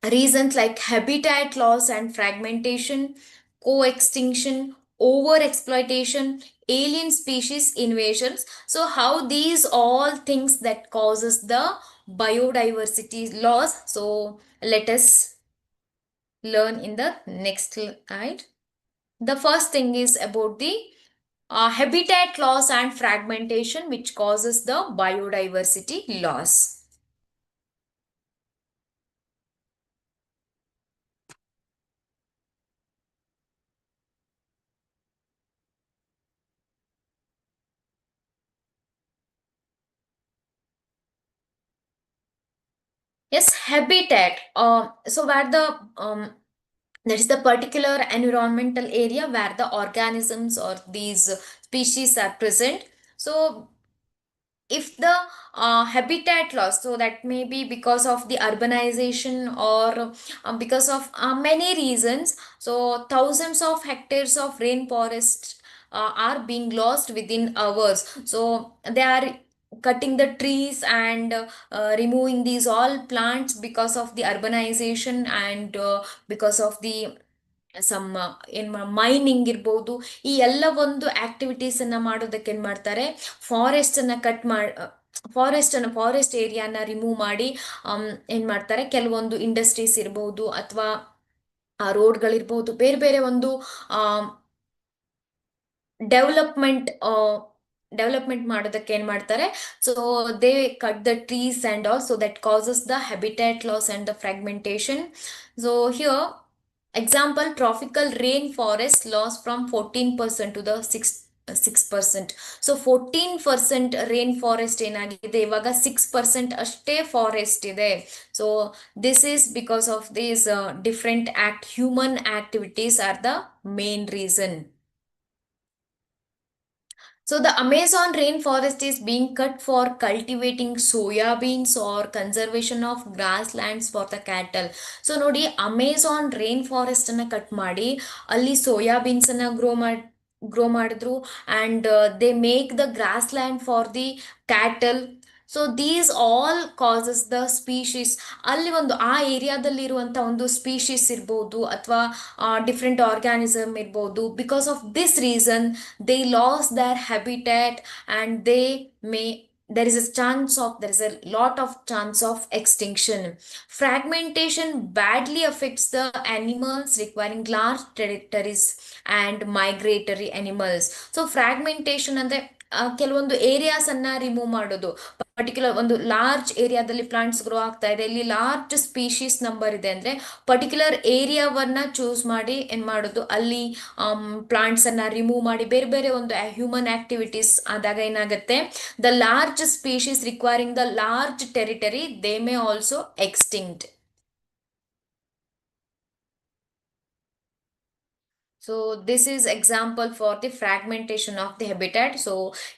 reasons like habitat loss and fragmentation, co-extinction, over-exploitation, alien species invasions. So how these all things that causes the biodiversity loss. So let us learn in the next slide. The first thing is about the habitat loss and fragmentation, which causes the biodiversity loss. Yes, habitat. So where the that is the particular environmental area where the organisms or these species are present. So if the habitat loss, so that may be because of the urbanization or because of many reasons. So thousands of hectares of rainforest are being lost within hours. So they are cutting the trees and removing these all plants because of the urbanization and because of the some mining ಇರ್ಬೋದು. ಈ ಎಲ್ಲ ಒಂದು activities ಅನ್ನ ಮಾಡೋದಕ್ಕೆ ಏನ್ ಮಾಡ್ತಾರೆ, forest ಅನ್ನ cut ಮಾಡಿ, ಫಾರೆಸ್ಟ್ ಏರಿಯಾನ ರಿಮೂವ್ ಮಾಡಿ ಏನ್ ಮಾಡ್ತಾರೆ, ಕೆಲವೊಂದು ಇಂಡಸ್ಟ್ರೀಸ್ ಇರ್ಬೋದು ಅಥವಾ ರೋಡ್ಗಳಿರ್ಬೋದು, ಬೇರೆ ಬೇರೆ ಒಂದು ಡೆವಲಪ್ಮೆಂಟ್ ಮಾಡೋದಕ್ಕೆ ಏನ್ ಮಾಡ್ತಾರೆ, so they cut the trees and all. So that causes the habitat loss and the fragmentation. So here example, tropical rainforest loss from 14% to the 6%. So 14% rainforest ಏನಾಗಿದೆ, ಇವಾಗ 6% ಅಷ್ಟೇ ಫಾರೆಸ್ಟ್ ಇದೆ. So this is because of these different human activities are the main reason. So the Amazon rainforest is being cut for cultivating soya beans or conservation of grasslands for the cattle. So ನೋಡಿ Amazon rain forest ಅನ್ನ cut ಮಾಡಿ ಅಲ್ಲಿ soya beans ಅನ್ನ grow ಮಾಡಿದ್ರು and they make the grassland for the cattle. So these all causes the species, ಅಲ್ಲಿ ಒಂದು ಆ ಏರಿಯಾದಲ್ಲಿ ಇರುವಂಥ ಒಂದು ಸ್ಪೀಶೀಸ್ ಇರ್ಬೋದು ಅಥವಾ ಡಿಫ್ರೆಂಟ್ ಆರ್ಗ್ಯಾನಿಸಮ್ ಇರ್ಬೋದು, because of this reason they lost their habitat and they may there is a lot of chance of extinction. Fragmentation badly affects the animals requiring large territories and migratory animals. So fragmentation ಅಂದ್ರೆ ಕೆಲವೊಂದು areas ಅನ್ನ remove ಮಾಡೋದು. Particular ಒಂದು large ಏರಿಯಾದಲ್ಲಿ plants grow ಆಗ್ತಾ ಇದೆ, ಇಲ್ಲಿ large species number ಇದೆ ಅಂದ್ರೆ ಪರ್ಟಿಕ್ಯುಲರ್ ಏರಿಯಾವನ್ನ ಚೂಸ್ ಮಾಡಿ ಏನ್ ಮಾಡೋದು, ಅಲ್ಲಿ ಪ್ಲಾಂಟ್ಸ್ ಅನ್ನ ರಿಮೂವ್ ಮಾಡಿ ಬೇರೆ ಬೇರೆ ಒಂದು ಹ್ಯೂಮನ್ ಆಕ್ಟಿವಿಟೀಸ್ ಆದಾಗ ಏನಾಗುತ್ತೆ, the large species requiring the large territory they may also extinct. So this is example for the fragmentation of the habitat. So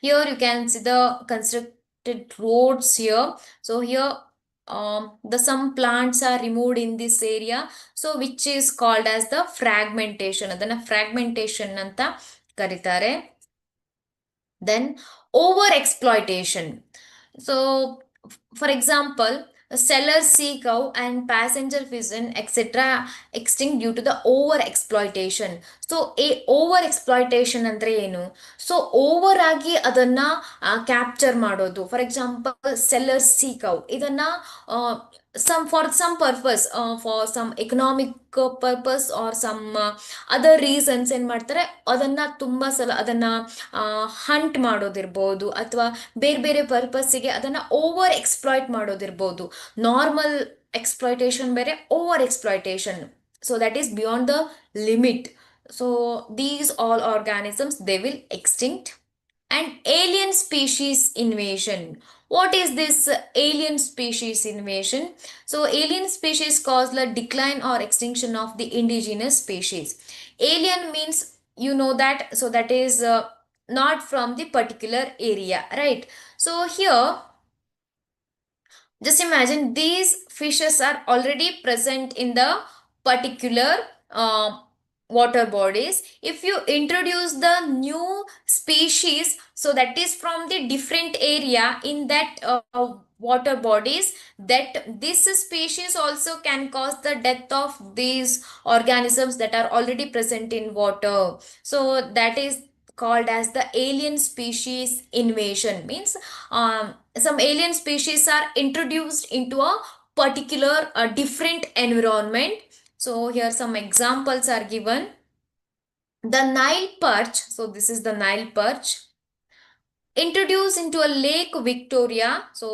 here you can see the constructed roads here. So here the some plants are removed in this area, so which is called as the fragmentation. ಅದನ್ನ fragmentation ಅಂತ ಕರೀತಾರೆ. Then over exploitation. So for example, sellers sea cow and passenger pigeon etc extinct due to the over exploitation. So over exploitation ಅಂದ್ರೆ ಏನು? So over ಆಗಿ ಅದನ್ನ capture ಮಾಡೋದು. For example Steller sea cow, ಇದನ್ನ for some purpose, for some economic purpose or some other reasons ಏನ್ ಮಾಡ್ತಾರೆ, ಅದನ್ನ ತುಂಬಾ ಸಲ ಅದನ್ನ ಹಂಟ್ ಮಾಡೋದಿರ್ಬೋದು ಅಥವಾ ಬೇರೆ ಬೇರೆ ಪರ್ಪಸ್ಸಿಗೆ ಅದನ್ನ ಓವರ್ ಎಕ್ಸ್ಪ್ಲಾಯ್ಟ್ ಮಾಡೋದಿರ್ಬೋದು. ನಾರ್ಮಲ್ ಎಕ್ಸ್ಪ್ಲಾಯ್ಟೇಷನ್ ಬೇರೆ, over exploitation, so that is beyond the limit. So these all organisms they will extinct. And alien species invasion. What is this alien species invasion? So alien species cause the decline or extinction of the indigenous species. Alien means you know that, so that is not from the particular area, right? So here just imagine these fishes are already present in the particular water bodies. If you introduce the new species, so that is from the different area in that water bodies, that this species also can cause the death of these organisms that are already present in water. So that is called as the alien species invasion. Means some alien species are introduced into a particular different environment. So here some examples are given. The Nile perch, so this is the Nile perch, introduced into a Lake Victoria. So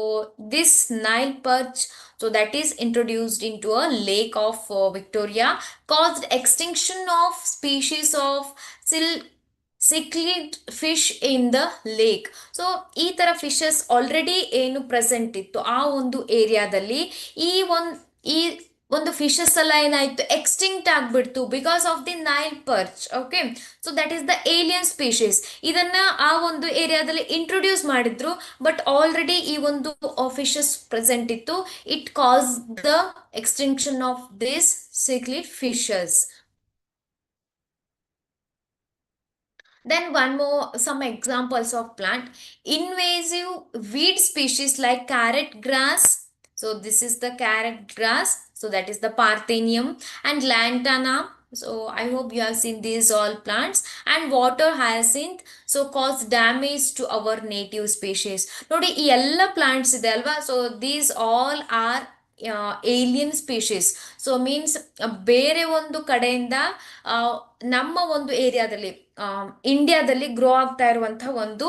this Nile perch, so that is introduced into a lake of Victoria, caused extinction of species of cichlid fish in the lake. So ಈ ಥರ fishes already ಏನು present ಇತ್ತು ಆ ಒಂದು ಏರಿಯಾದಲ್ಲಿ, ಈ ಒಂದು fishes ಎಲ್ಲ ಏನಾಯ್ತು, ಎಕ್ಸ್ಟಿಂಕ್ಟ್ ಆಗ್ಬಿಡ್ತು because of the Nile perch. Okay, so that is the alien species. ಇದನ್ನ ಆ ಒಂದು ಏರಿಯಾದಲ್ಲಿ ಇಂಟ್ರೊಡ್ಯೂಸ್ ಮಾಡಿದ್ರು, ಬಟ್ ಆಲ್ರೆಡಿ ಈ ಒಂದು ಫಿಶಸ್ ಪ್ರೆಸೆಂಟ್ ಇತ್ತು. It cause the extinction of this cichlid fishes. Then one more, some examples of plant. Invasive weed species like carrot grass. So this is the carrot grass. So that is the Parthenium and Lantana. So I hope you have seen these all plants. And water hyacinth. So cause damage to our native species. Nodi ee ella plants ide alva. So these all are alien species. So means ಬೇರೆ ಒಂದು ಕಡೆಯಿಂದ ನಮ್ಮ ಒಂದು ಏರಿಯಾದಲ್ಲಿ ಇಂಡಿಯಾದಲ್ಲಿ grow ಆಗ್ತಾ ಇರುವಂತಹ ಒಂದು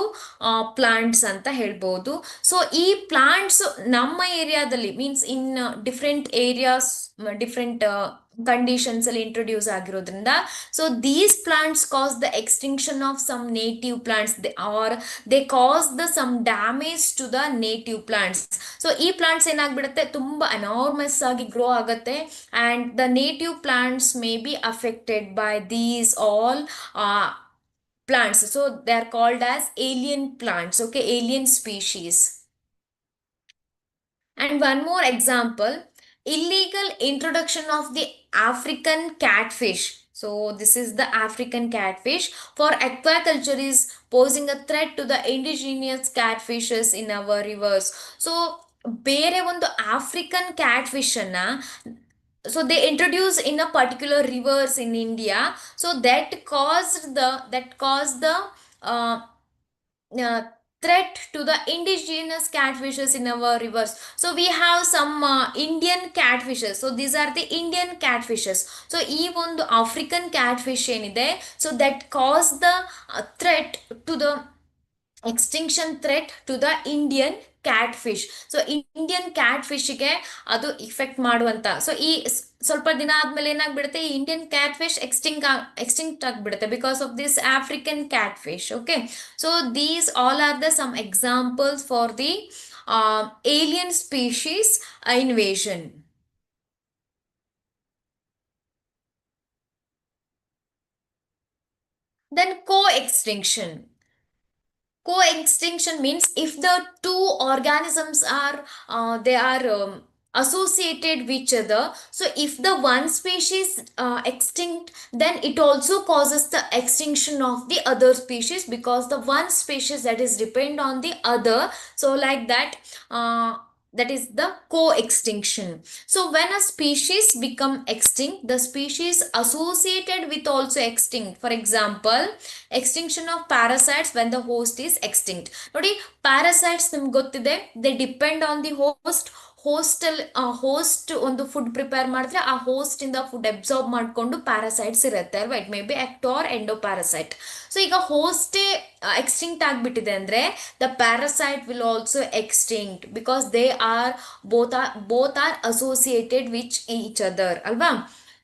ಪ್ಲಾಂಟ್ಸ್ ಅಂತ ಹೇಳ್ಬೋದು. ಸೊ ಈ ಪ್ಲಾಂಟ್ಸ್ ನಮ್ಮ ಏರಿಯಾದಲ್ಲಿ means in different areas, different conditions ಅಲ್ಲಿ ಇಂಟ್ರೊಡ್ಯೂಸ್ ಆಗಿರೋದ್ರಿಂದ, so these plants cause the extinction of some native plants or they cause the some damage to the native plants. So ಈ plants ಏನಾಗ್ಬಿಡುತ್ತೆ, ತುಂಬಾ enormous ಆಗಿ grow ಆಗುತ್ತೆ and the native plants may be affected by these all plants. So they are called as alien plants, okay, alien species. And one more example, illegal introduction of the African catfish. So this is the African catfish for aquaculture is posing a threat to the indigenous catfishes in our rivers. So ಬೇರೆ ಒಂದು African catfish ಅನ್ನ so they introduce in a particular rivers in India, so that caused the uh, uh, threat to the indigenous catfishes in our rivers. So we have some Indian catfishes, so these are the Indian catfishes. So ಈ ಒಂದು African catfish ಏನಿದೆ, so that caused the threat to the extinction threat to the Indian catfish. So Indian ಕ್ಯಾಟ್ಫಿಶ್ಗೆ ಅದು effect ಮಾಡುವಂತ, so ಈ ಸ್ವಲ್ಪ ದಿನ ಆದ್ಮೇಲೆ ಏನಾಗ್ಬಿಡುತ್ತೆ, ಈ ಇಂಡಿಯನ್ ಕ್ಯಾಟ್ಫಿಶ್ ಎಕ್ಸ್ಟಿಂಕ್ಟ್ ಆಗ್ಬಿಡುತ್ತೆ because of this African catfish. Okay, so these all are the some examples for the alien species invasion. Then co-extinction. Co-extinction means if the two organisms are they are associated with each other. So if the one species extinct, then it also causes the extinction of the other species, because the one species that is depend on the other. So like that, that is the co-extinction. So when a species become extinct, the species associated with also extinct. For example, extinction of parasites when the host is extinct. ನೋಡಿ, parasites ನಿಮ್ಗೆ ಗೊತ್ತಿದೆ, they depend on the host ಒಂದು food prepare ಮಾಡಿದ್ರೆ ಆ host ಇಂದ food absorb ಮಾಡಿಕೊಂಡು parasites ಇರುತ್ತೆ ಅಲ್ವಾ, it may be ecto or endo parasite. So ಈಗ ಹೋಸ್ಟೇ ಎಕ್ಸ್ಟಿಂಕ್ಟ್ ಆಗಿಬಿಟ್ಟಿದೆ ಅಂದ್ರೆ the parasite will also extinct because they are both are associated which each other ಅಲ್ವಾ.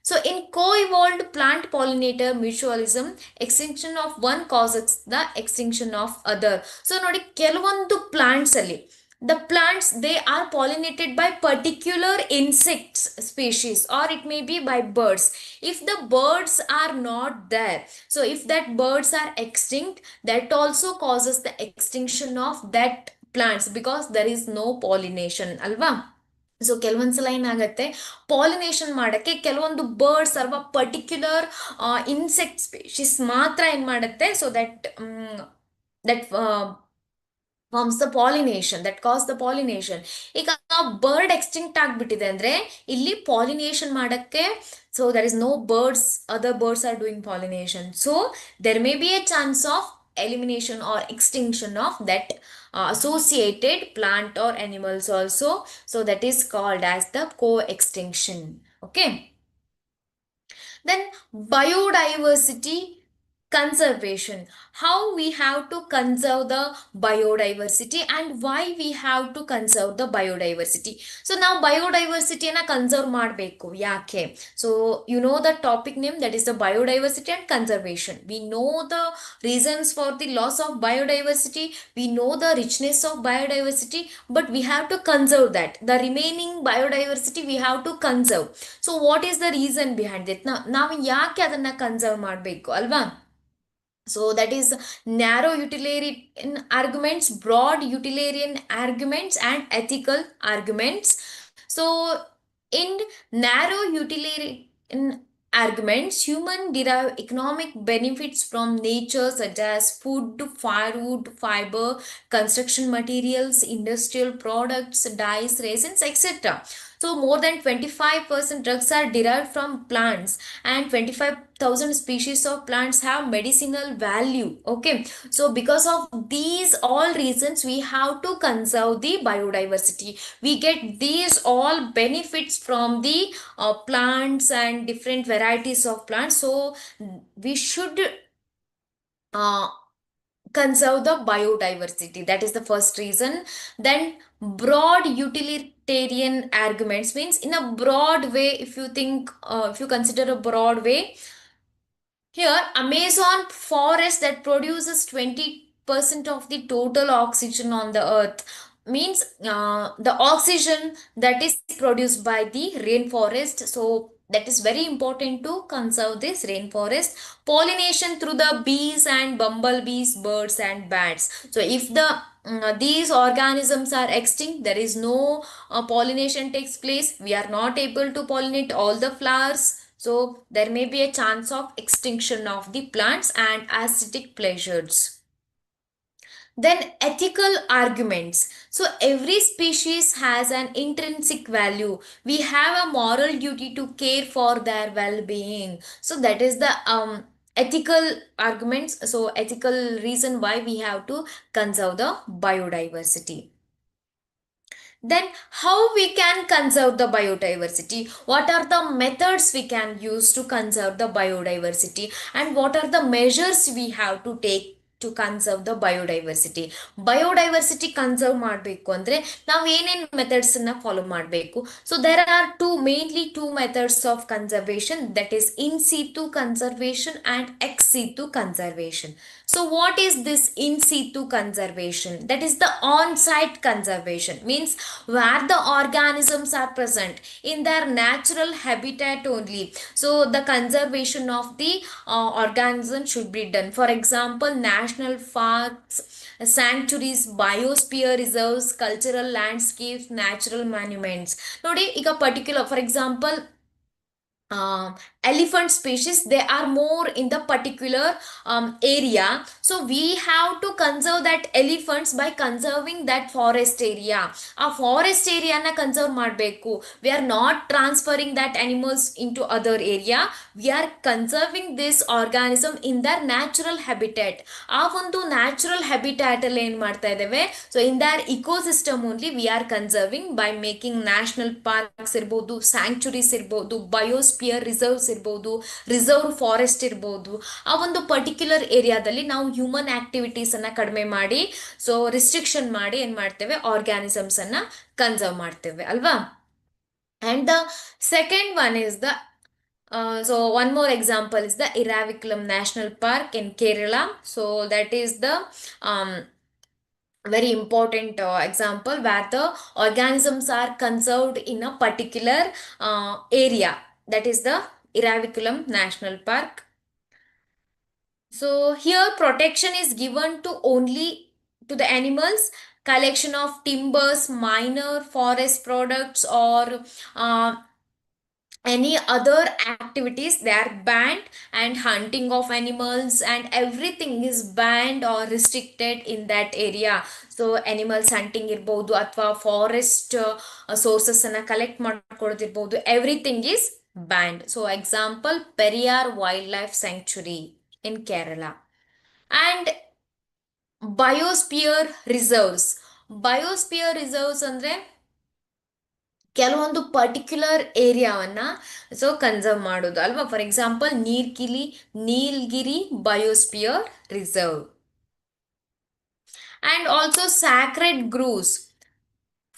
So in co-evolved plant pollinator mutualism, extinction of one causes the extinction of other. So ನೋಡಿ, ಕೆಲವೊಂದು plants ಅಲ್ಲಿ the plants, they are pollinated by particular insects species, or it may be by birds. If the birds are not there, so if that birds are extinct, that also causes the extinction of that plants because there is no pollination ಅಲ್ವಾ. So ಕೆಲವೊಂದ್ಸಲ ಏನಾಗುತ್ತೆ, pollination ಮಾಡೋಕ್ಕೆ ಕೆಲವೊಂದು birds ಅಥವಾ particular insect species ಮಾತ್ರ ಏನು ಮಾಡುತ್ತೆ, so that forms the pollination, that cause the pollination. ಈಗ ಬರ್ಡ್ ಎಕ್ಸ್ಟಿಂಕ್ಟ್ ಆಗಿಬಿಟ್ಟಿದೆ ಅಂದರೆ ಇಲ್ಲಿ ಪಾಲಿನೇಷನ್ ಮಾಡೋಕ್ಕೆ, so there is no birds, other birds are doing pollination. So there may be a chance of elimination or extinction of that associated plant or animals also. So that is called as the co-extinction. Okay, then biodiversity conservation. How we have to conserve the biodiversity and why we have to conserve the biodiversity. So now biodiversity na conserve ಮಾಡಬೇಕು ಯಾಕೆ. So you know the topic name, that is the biodiversity and conservation. We know the reasons for the loss of biodiversity, we know the richness of biodiversity, but we have to conserve that. The remaining biodiversity we have to conserve. So what is the reason behind it? ನಾವು ಯಾಕೆ ಅದನ್ನ conserve ಮಾಡಬೇಕು ಅಲ್ವಾ. So that is narrow utilitarian arguments, broad utilitarian arguments, and ethical arguments. So in narrow utilitarian arguments, human derive economic benefits from nature such as food, firewood, fiber, construction materials, industrial products, dyes, resins, etc. So more than 25% drugs are derived from plants, and 25,000 species of plants have medicinal value. Okay, so because of these all reasons, we have to conserve the biodiversity. We get these all benefits from the plants and different varieties of plants. So we should conserve the biodiversity. That is the first reason. Then broad utilitarian arguments means in a broad way, if you think, if you consider a broad way, here Amazon forest that produces 20% of the total oxygen on the earth, means the oxygen that is produced by the rainforest. So That is very important to conserve this rainforest. Pollination through the bees and bumblebees, birds and bats. So if these organisms are extinct, there is no pollination takes place, we are not able to pollinate all the flowers, so there may be a chance of extinction of the plants and aesthetic pleasures. Then ethical arguments. So every species has an intrinsic value. We have a moral duty to care for their well-being. So that is the ethical arguments. So ethical reason why we have to conserve the biodiversity. Then how we can conserve the biodiversity? What are the methods we can use to conserve the biodiversity? And what are the measures we have to take to conserve the biodiversity? Biodiversity conserve ಮಾಡಬೇಕು ಅಂದ್ರೆ ನಾವು ಏನೇನು methods ಅನ್ನ follow ಮಾಡಬೇಕು? So there are mainly two methods of conservation, that is in situ conservation and ex situ conservation. So what is this in situ conservation? That is the on-site conservation, means where the organisms are present in their natural habitat only. So the conservation of the organism should be done. For example, national parks, sanctuaries, biosphere reserves, cultural landscapes, natural monuments. ನೋಡಿ ಈಗ particular, for example, uh, elephant species, they are more in the particular area, so we have to conserve that elephants by conserving that forest area. A forest area na conserve ಮಾಡಬೇಕು. We are not transferring that animals into other area, we are conserving this organism in their natural habitat. ಆ ಒಂದು natural habitat ಅಲ್ಲಿ ಏನ್ ಮಾಡ್ತಾ ಇದ್ದೇವೆ, so in their ecosystem only we are conserving by making national parks ಇರ್ಬೋದು, sanctuaries ಇರ್ಬೋದು, biosphere reserves ಇರ್ಬೋದು, reserve forest ಇರ್ಬೋದು. ಆ ಒಂದು ಪರ್ಟಿಕ್ಯುಲರ್ ಏರಿಯಾದಲ್ಲಿ ನಾವು ಹ್ಯೂಮನ್ ಆಕ್ಟಿವಿಟೀಸ್ ಅನ್ನ ಕಡಿಮೆ ಮಾಡಿ, ಸೊ ರಿಸ್ಟ್ರಿಕ್ಷನ್ ಮಾಡಿ ಏನ್ ಮಾಡ್ತೇವೆ, ಆರ್ಗ್ಯಾನಿಸಮ್ಸ್ ಅನ್ನ ಕನ್ಸರ್ವ್ ಮಾಡ್ತೇವೆ ಅಲ್ವಾ. And the second one is the so one more example is the Iravakulam National Park in Kerala. So that is the um, very important example where the organisms are conserved in a particular area. That is the Iravakulam National Park. So here protection is given to only to the animals. Collection of timbers, minor forest products, or any other activities, they are banned, and hunting of animals and everything is banned or restricted in that area. So animals hunting ಇರ್ಬೋದು ಅಥವಾ forest sources ಅನ್ನ collect ಮಾಡ್ಕೊಳ್ಳೋದಿರ್ಬೋದು, everything is banned. So example, Periyar Wildlife Sanctuary in Kerala. And biosphere reserves. Biosphere reserves ಅಂದ್ರೆ ಕೆಲವೊಂದು particular ಏರಿಯಾವನ್ನ so conserve ಮಾಡೋದು ಅಲ್ವಾ. For example, Nilgiri biosphere reserve. And also sacred groves,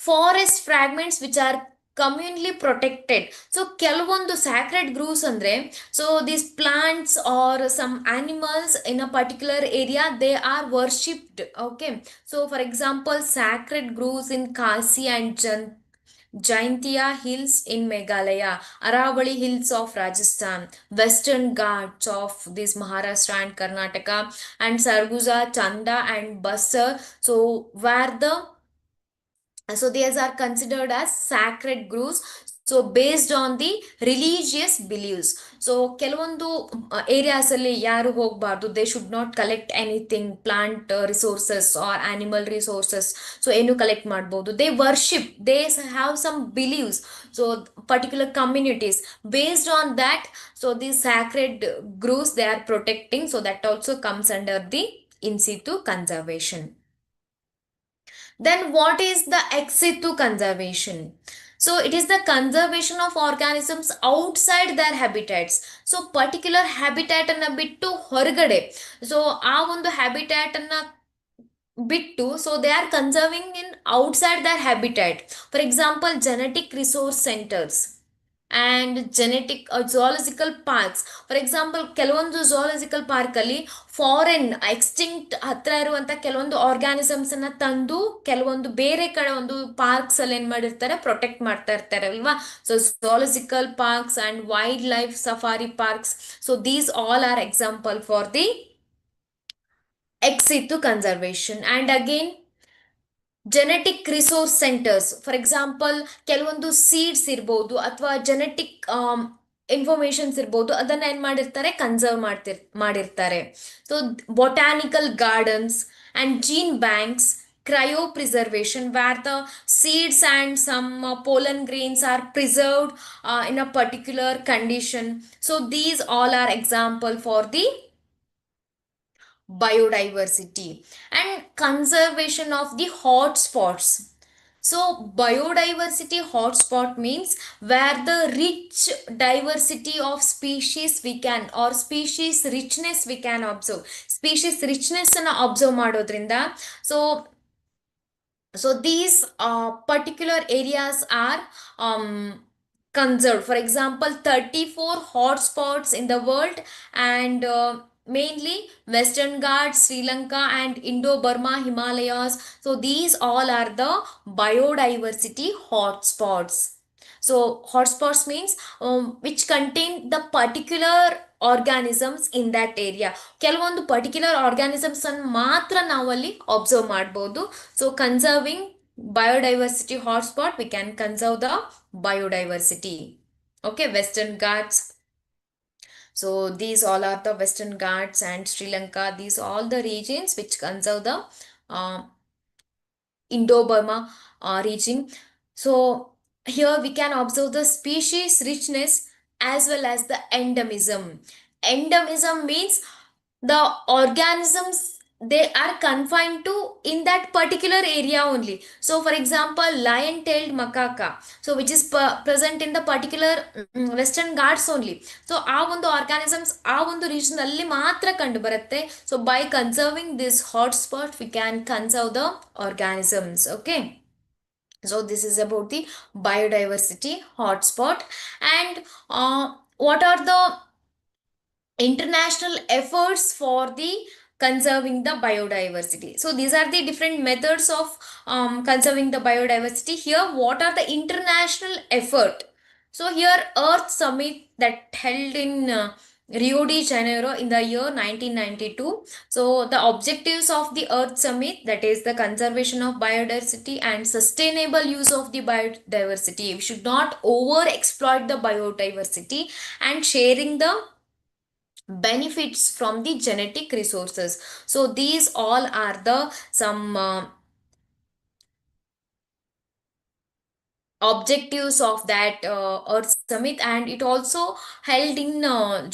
forest fragments which are communally protected. So ಕೆಲವೊಂದು sacred groves ಅಂದ್ರೆ, so these plants or some animals in a particular area, they are worshipped. Okay, so for example, sacred groves in Khasi and Jaintia Hills in Meghalaya, Aravali Hills of Rajasthan, Western Ghats of this Maharashtra and Karnataka, and Sarguja, Chanda and Basar. So where these are considered as sacred groves. So based on the religious beliefs. So ಕೆಲವೊಂದು areas ಅಲ್ಲಿ ಯಾರು ಹೋಗಬಾರ್ದು, they should not collect anything, plant resources or animal resources. So ಏನು collect ಮಾಡ್ಬೋದು, they worship, they have some believes. So particular communities, based on that, so the sacred groves they are protecting. So that also comes under the in situ conservation. Then what is the ex situ conservation? So it is the conservation of organisms outside their habitats. So particular habitat ಅನ್ನ ಬಿಟ್ಟು ಹೊರಗಡೆ, so ಆ ಒಂದು habitat ಅನ್ನ ಬಿಟ್ಟು, so they are conserving in outside their habitat. For example, genetic resource centers. and genetic zoological parks. For example ಕೆಲವೊಂದು zoological park ಅಲ್ಲಿ foreign extinct ಹತ್ರ ಇರುವಂತ ಕೆಲವೊಂದು ಆರ್ಗಾನಿಸಮ್ಸ್ ಅನ್ನ ತಂದು ಕೆಲವೊಂದು ಬೇರೆ ಕಡೆ ಒಂದು ಪಾರ್ಕ್ಸ್ ಅಲ್ಲಿ ಏನ್ ಮಾಡಿರ್ತಾರೆ, ಪ್ರೊಟೆಕ್ಟ್ ಮಾಡ್ತಾ ಇರ್ತಾರೆ ಅಲ್ವಾ. So zoological parks and wildlife safari parks, so these all are example for the ex situ conservation. And again, genetic resource centres, for example ಕೆಲವೊಂದು ಸೀಡ್ಸ್ ಇರ್ಬೋದು ಅಥವಾ ಜೆನೆಟಿಕ್ ಇನ್ಫಾರ್ಮೇಶನ್ಸ್ ಇರ್ಬೋದು, ಅದನ್ನ ಏನ್ ಮಾಡಿರ್ತಾರೆ, ಕನ್ಸರ್ವ್ ಮಾಡಿರ್ತಾರೆ. So botanical gardens and gene banks, cryo preservation where the seeds and some pollen grains are preserved in a particular condition. So these all are example for the biodiversity. And conservation of the hotspots. So biodiversity hotspot means where the rich diversity of species we can, or species richness we can observe. Species richness ಅನ್ನ observe ಮಾಡೋದ್ರಿಂದ, so these particular areas are conserved. For example, 34 hotspots in the world, and mainly Western Ghats, Sri Lanka and Indo-Burma Himalayas. So these all are the biodiversity hotspots. So hotspots means which contain the particular organisms in that area. ಕೆಲವೊಂದು particular organisms ಅನ್ನು ಮಾತ್ರ ನಾವಲ್ಲಿ observe ಮಾಡಬಹುದು. So conserving biodiversity hotspot, we can conserve the biodiversity. Okay, Western Ghats. So these all are the Western Ghats and Sri Lanka. These all the regions which conserve the Indo-Burma region. So here we can observe the species richness as well as the endemism. Endemism means the organisms, they are confined to in that particular area only. So for example, lion-tailed macaca, so which is present in the particular Western Ghats only. So ಆ ಒಂದು organisms ಆ ಒಂದು region ಅಲ್ಲಿ ಮಾತ್ರ ಕಂಡು ಬರುತ್ತೆ. So by conserving this hotspot, we can conserve the organisms. Okay, so this is about the biodiversity hotspot. And what are the international efforts for the conserving the biodiversity? So these are the different methods of conserving the biodiversity. Here, what are the international effort? So here, Earth Summit that held in Rio de Janeiro in the year 1992. So the objectives of the Earth Summit, that is the conservation of biodiversity and sustainable use of the biodiversity. We should not over exploit the biodiversity, and sharing the benefits from the genetic resources. So these all are the some objectives of that Earth Summit, and it also held in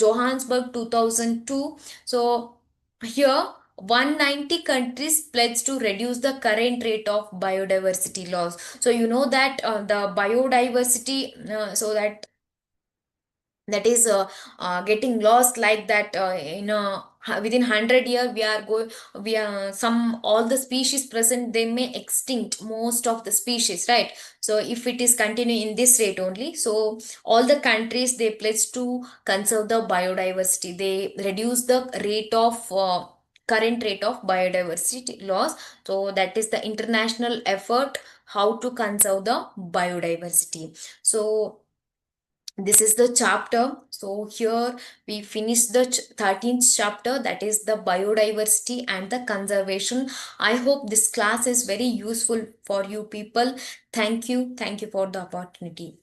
Johannesburg 2002. So here 190 countries pledged to reduce the current rate of biodiversity loss. So you know that the biodiversity, so that is getting lost like that in within 100 year we are some all the species present, they may extinct most of the species, right? So if it is continuing in this rate only, so all the countries, they pledge to conserve the biodiversity, they reduce the rate of current rate of biodiversity loss. So that is the international effort how to conserve the biodiversity. So this is the chapter. So here we finish the 13th chapter, that is the biodiversity and the conservation. I hope this class is very useful for you people. Thank you for the opportunity.